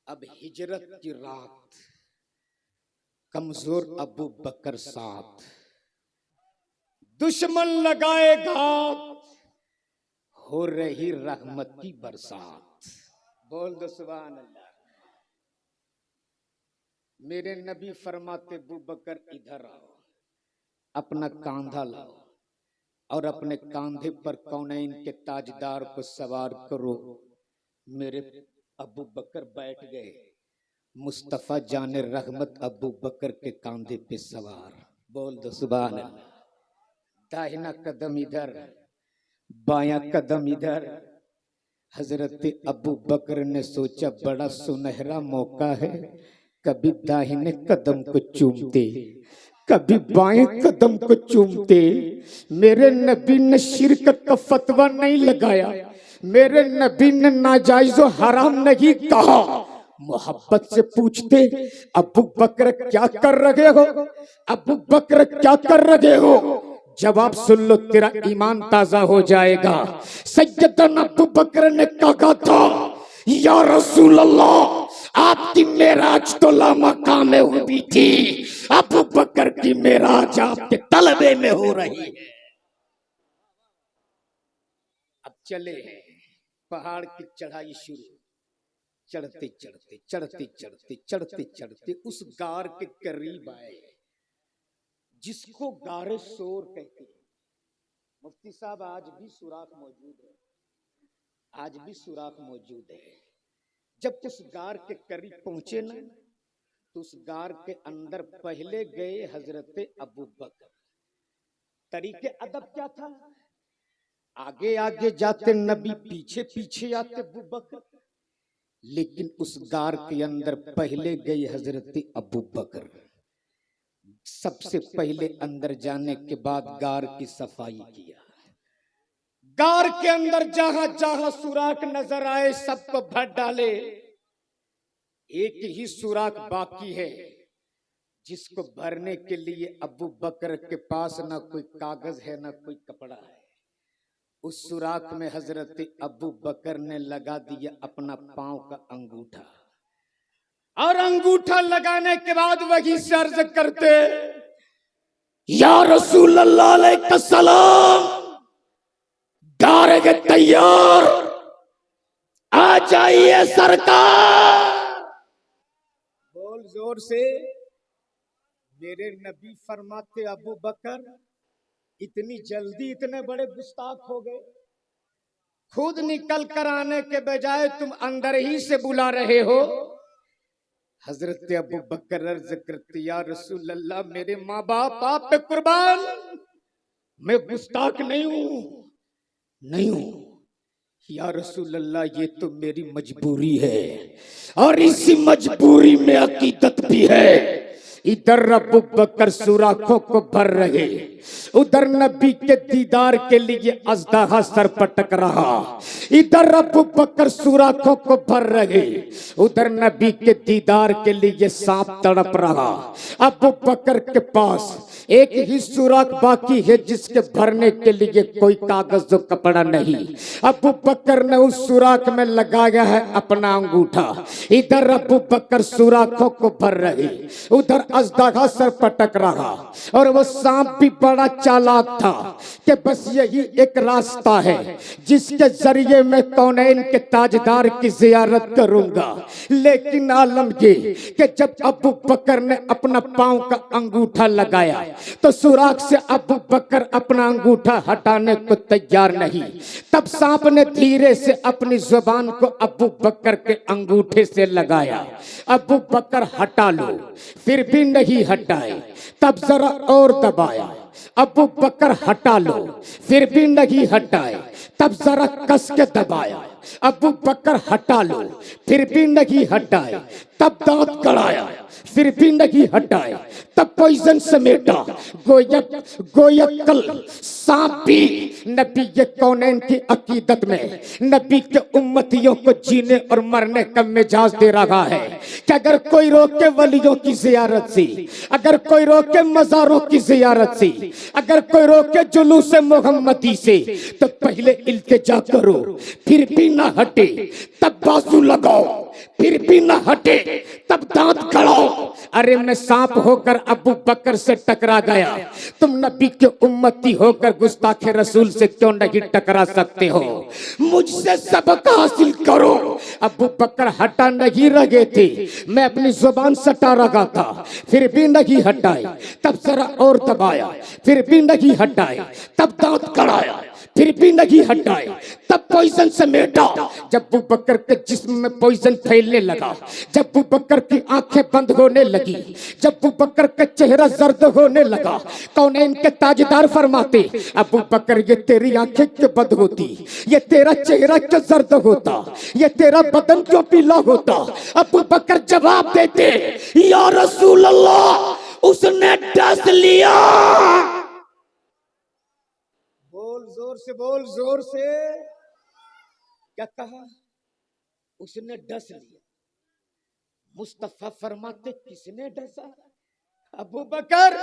अब हिजरत की रात, कमजोर अबू बकर साथ, दुश्मन लगाए घात, हो रही रहमत की बरसात। बोल दो सुभान अल्लाह। मेरे नबी फरमाते, अबू बकर इधर आओ, अपना कांधा लाओ और अपने कांधे पर कौनैन के ताजदार को सवार करो। मेरे अबू बकर बैठ गए। मुस्तफा जाने रहमत अबू बकर के कांधे पे सवार। बोल दो सुभान अल्लाह। दाहिना कदम इधर, बायां कदम इधर। हजरत अबू बकर ने सोचा, बड़ा सुनहरा मौका है, कभी दाहिने कदम को चूमते, कभी बाएं कदम को चूमते। मेरे नबी ने शिरकत का फतवा नहीं लगाया, मेरे नबी ने नाजायज और हराम नहीं कहा। मोहब्बत से पूछते, अबू बकर क्या कर रहे हो? अबू बकर क्या कर रहे हो? जवाब सुन लो, तेरा ईमान ताजा हो जाएगा। सैयदना अबू बकर ने कहा था, या रसूल अल्लाह, आपकी मेराज तो लामकाम में हुई थी, अबू बकर की मेराज आपके तलबे में हो रही है। अब चले पहाड़ की चढ़ाई शुरू। चढ़ते चढ़ते चढ़ते चढ़ते चढ़ते चढ़ते उस गार के करीब आए जिसको गारे शोर कहते हैं। मुफ्ती साहब, आज भी सुराख मौजूद है, आज भी सुराख मौजूद है। जब उस गार के करीब पहुंचे ना, तो उस गार के अंदर पहले गए हजरत अबू बकर। तरीके अदब क्या था? आगे आगे जाते नबी, पीछे पीछे आते अबू बकर। लेकिन उस गार के अंदर पहले गए हजरत अबू बकर। सबसे पहले अंदर जाने के बाद गार की सफाई किया। गार के अंदर जहां जहां सुराख नजर आए सबको भर डाले। एक ही सुराख बाकी है जिसको भरने के लिए अबू बकर के पास ना कोई कागज है ना कोई कपड़ा है। उस सुराख में हजरत अबू बकर ने लगा दिया अपना पांव का अंगूठा, और अंगूठा लगाने के बाद वही से अर्ज करते, या रसूल अल्लाह अलैहि सलाम, गार के तैयार, आ जाइए सरकार। बोल जोर से। मेरे नबी फरमाते, अबू बकर, इतनी जल्दी इतने बड़े गुस्ताख हो गए? खुद निकल कर आने के बजाय तुम अंदर ही से बुला रहे हो। हजरत अबू बकर अर्ज करते, या रसूल अल्लाह, मेरे माँ बाप आप पे कुर्बान, मैं गुस्ताख नहीं हूं, नहीं हूं। या रसूल अल्लाह, ये तो मेरी मजबूरी है, और इसी मजबूरी में अकीदत भी है। इधर अबू बकर सुराखों को भर रहे, उधर नबी के दीदार के लिए अजदहा सर पटक रहा। इधर अबू बकर सुराखों को भर रहे, उधर नबी के दीदार के लिए सांप तड़प रहा। अबू बकर के पास एक ही सुराख बाकी है जिसके भरने के लिए कोई कागज जो कपड़ा नहीं। अबू बकर ने उस सुराख में लगाया है अपना अंगूठा। इधर अबू बकर सुराखों को भर रहे, उधर अजदहा सर पटक रहा। और वो सांप भी बड़ा चालाक था कि बस यही एक रास्ता है जिसके जरिए मैं कौनैन के ताजदार की जियारत करूंगा। लेकिन आलम ये कि जब अबू बकर ने अपना पांव का अंगूठा लगाया तो सुराख से अबू बकर अपना अंगूठा हटाने को तैयार नहीं। तब सांप ने धीरे से अपनी जुबान को अबू बकर के अंगूठे से लगाया। अबू बकर हटा लो, फिर भी नहीं हटाए। तब जरा और दबाया। अबू बकर हटा लो, फिर भी नहीं हटाए। तब जरा कस के दबाया। अबू बकर हटा लो, फिर भी नहीं हटाए। तब दांत कड़ाया, फिर भी नहीं हटाए। तब पॉइजन समेटा। गोयकल सांप भी नबी के कौनैन की अकीदत में नबी के उम्मतियों को जीने और मरने का मिजाज दे रहा है कि अगर कोई रोके वलियों की जियारत से, अगर कोई रोके मजारों की जियारत से, अगर कोई रोके जुलूस मोहम्मदी से, तो पहले इल्तिजा करो, फिर भी ना हटे तब बाजू लगाओ, फिर भी ना हटे तब दांत कड़ाओ। अरे मैं सांप होकर अबू बकर से टकरा गया, तुम नबी के उम्मती होकर गुस्ताखे रसूल से क्यों नहीं टकरा सकते हो? मुझसे सबक हासिल करो। अबू बकर हटा नहीं रहे थे, मैं अपनी जुबान सटा रखा था, फिर भी नहीं हटाए। तब जरा और दबाया, फिर भी नहीं हटाए। तब दांत कड़ाया, फिर भी नहीं हटाए। तब पॉइजन समेटा। जब अबू बकर के जिस्म में पॉइजन फैलने लगा, जब अबू बकर की आंखें बंद होने लगी, जब अबू बकर का चेहरा जर्द होने लगा, कौनैन के ताजदार फरमाते, अबू बकर ये तेरी आंखें क्यों बंद होती, ये तेरा चेहरा क्यों जर्द होता, ये तेरा बदन क्यों पीला होता? अबू बकर जवाब देते, या रसूल अल्लाह, उसने डस लिया। बोल जोर से, बोल जोर से। क्या कहा? उसने डस लिया। मुस्तफा फरमाते, किसने डसा? अबू बकर,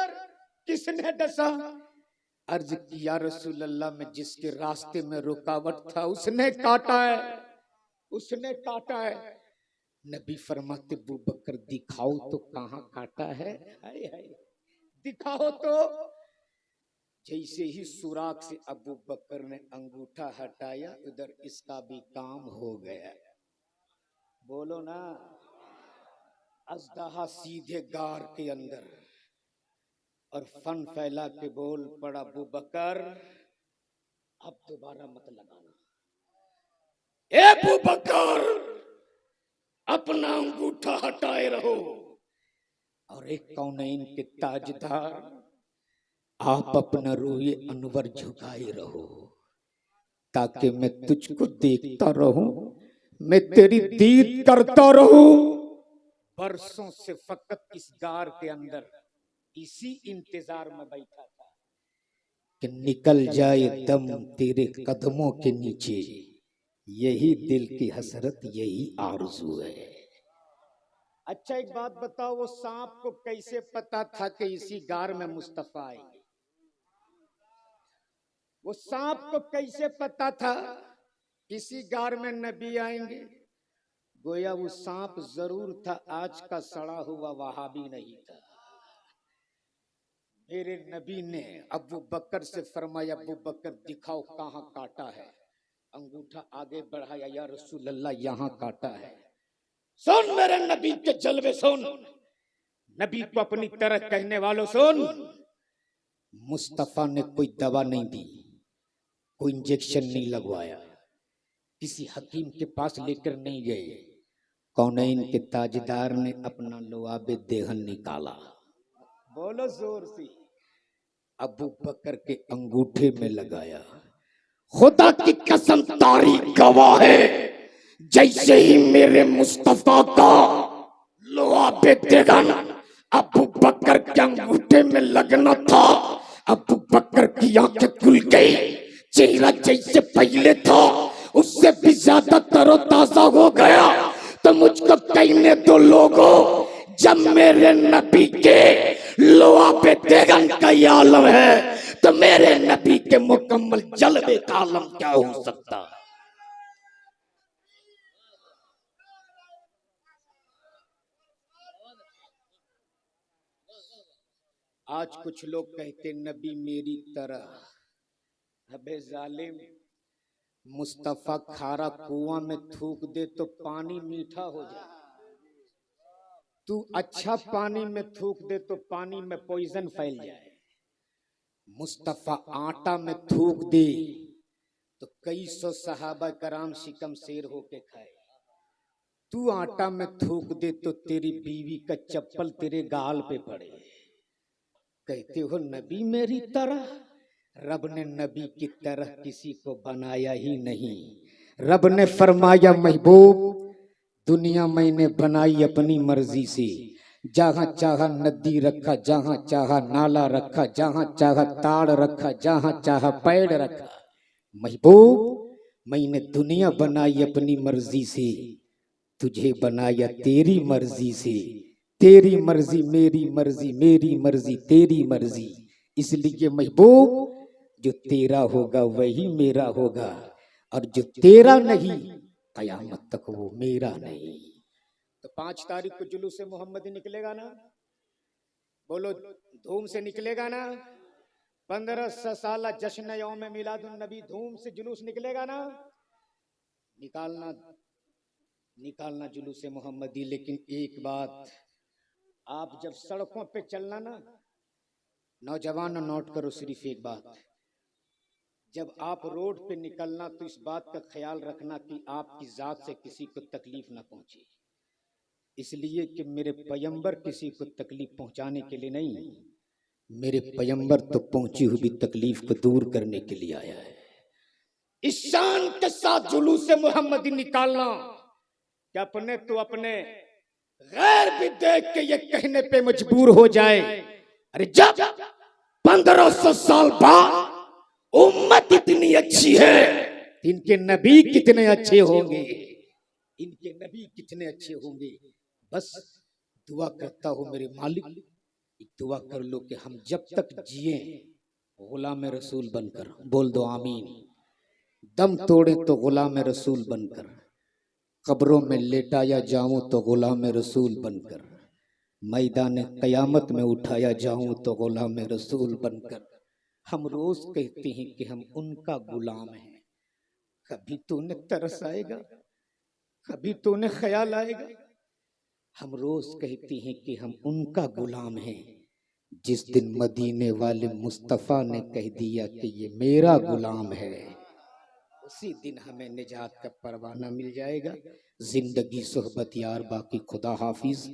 किसने डसा? अर्ज की, या रसूल अल्लाह, में जिसके रास्ते में रुकावट था उसने काटा है, उसने काटा है। नबी फरमाते, अबू बकर दिखाओ तो कहां काटा है? हाय हाय, दिखाओ तो। जैसे ही सुराख से अबू बकर ने अंगूठा हटाया, उधर इसका भी काम हो गया। बोलो ना। अजदहा सीधे गार के अंदर और फन फैला के बोल पड़ा, अबू बकर अब दोबारा मत लगाना। ए अबू बकर, अपना अंगूठा हटाए रहो। और एक कौनैन के ताजदार, आप अपना रूए अनवर झुकाए रहो ताकि मैं तुझको देखता रहूं, मैं तेरी दीद करता रहूं। बरसों से फकत इस गार के अंदर इसी इंतजार में बैठा था कि निकल जाए दम तेरे कदमों के नीचे। यही दिल की हसरत, यही आरज़ू है। अच्छा एक बात बताओ, वो सांप को कैसे पता था कि इसी गार में मुस्तफा आएंगे? वो सांप को कैसे पता था इसी गार में नबी आएंगे? गोया वो सांप जरूर था, आज का सड़ा हुआ वहाबी नहीं था। मेरे नबी ने अबू बकर से फरमाया, अबू बकर दिखाओ कहां काटा है। अंगूठा आगे बढ़ाया, या रसूल अल्लाह यहाँ काटा है। सुन मेरे नबी के जलवे सुन, नबी को अपनी तरह कहने वालों सुन। मुस्तफा ने कोई दवा नहीं दी, कोई इंजेक्शन नहीं लगवाया, किसी हकीम के पास लेकर नहीं गए। कौनैन के ताजदार ने अपना लुआबे देहन निकाला। बोलो जोर से। अबू बकर के अंगूठे में लगाया। खुदा की कसम, तारीख गवाह है, जैसे ही मेरे मुस्तफा का लुआबे देहन अबू बकर के अंगूठे में लगना था, अबू बकर की आंखें खुल गई। चेहरा जैसे पहले था उससे भी ज्यादा तरोताजा हो गया। तो मुझको कहने दो लोगों, जब मेरे नबी के लोहा पे देगन का ये आलम है, तो मेरे नबी के मुकम्मल जलवे का आलम क्या हो सकता है? आज कुछ लोग कहते नबी मेरी तरह। अबे जालिम, मुस्तफा खारा कुआं में थूक दे तो पानी मीठा हो जाए। तू अच्छा पानी में थूक दे तो पानी में पॉइजन फैल जाए। मुस्तफा आटा में थूक दे तो कई सौ सहाबा कराम शिकम शेर होके खाए। तू आटा में थूक दे तो तेरी बीवी का चप्पल तेरे गाल पे पड़े। कहते हो नबी मेरी तरह। रब ने नबी की तरह किसी को बनाया ही नहीं। रब ने फरमाया महबूब दुनिया मैंने बनाई अपनी मर्जी से। जहां चाहा नदी रखा, जहां चाहा नाला रखा, जहां चाहा ताड़ रखा, जहां चाहा पेड़ रखा। महबूब मैंने दुनिया बनाई अपनी मर्जी से, तुझे बनाया तेरी मर्जी से। तेरी मर्जी मेरी मर्जी, मेरी मर्जी तेरी मर्जी। इसलिए महबूब जो तेरा होगा वही मेरा होगा, और जो तेरा नहीं कयामत तक वो मेरा नहीं। तो 5 तारीख को जुलूस मोहम्मदी निकलेगा ना? बोलो धूम से निकलेगा ना? 1500 साल जश्न यौम मिलादुन नबी धूम से जुलूस निकलेगा ना? निकालना निकालना जुलूस मोहम्मदी। लेकिन एक बात, आप जब सड़कों पे चलना ना, नौजवान नोट करो सिर्फ एक बात, जब आप रोड पे निकलना तो इस बात का ख्याल रखना कि आपकी जात से किसी को तकलीफ ना पहुंचे। इसलिए कि मेरे पैगंबर किसी को तकलीफ पहुंचाने के लिए नहीं, मेरे पैगंबर तो पहुंची हुई तकलीफ को दूर करने के लिए आया है। इस शान के साथ जुलूस मोहम्मदी निकालना कि अपने तो अपने गैर भी देख के ये कहने पे मजबूर हो जाए, अरे जब 1500 साल बाद उम्मत इतनी अच्छी है, इनके नबी कितने अच्छे होंगे, इनके नबी कितने अच्छे होंगे। बस दुआ करता हूँ मेरे मालिक, एक दुआ कर लो कि हम जब तक जिए गुलाम रसूल बनकर, बोल दो आमीन। दम तोड़े तो गुलाम रसूल बनकर, कब्रों में लेटाया जाऊं तो गुलाम रसूल बनकर, मैदान कयामत में उठाया जाऊं तो गुलाम रसूल बनकर। हम रोज कहते हैं कि हम उनका गुलाम हैं। कभी तो उन्हें तरस आएगा, कभी तो उन्हें ख्याल आएगा। हम रोज कहते हैं कि हम उनका गुलाम हैं। जिस दिन मदीने वाले मुस्तफा ने कह दिया कि ये मेरा गुलाम है, उसी दिन हमें निजात का परवाना मिल जाएगा। जिंदगी सोहबत यार बाकी, खुदा हाफिज।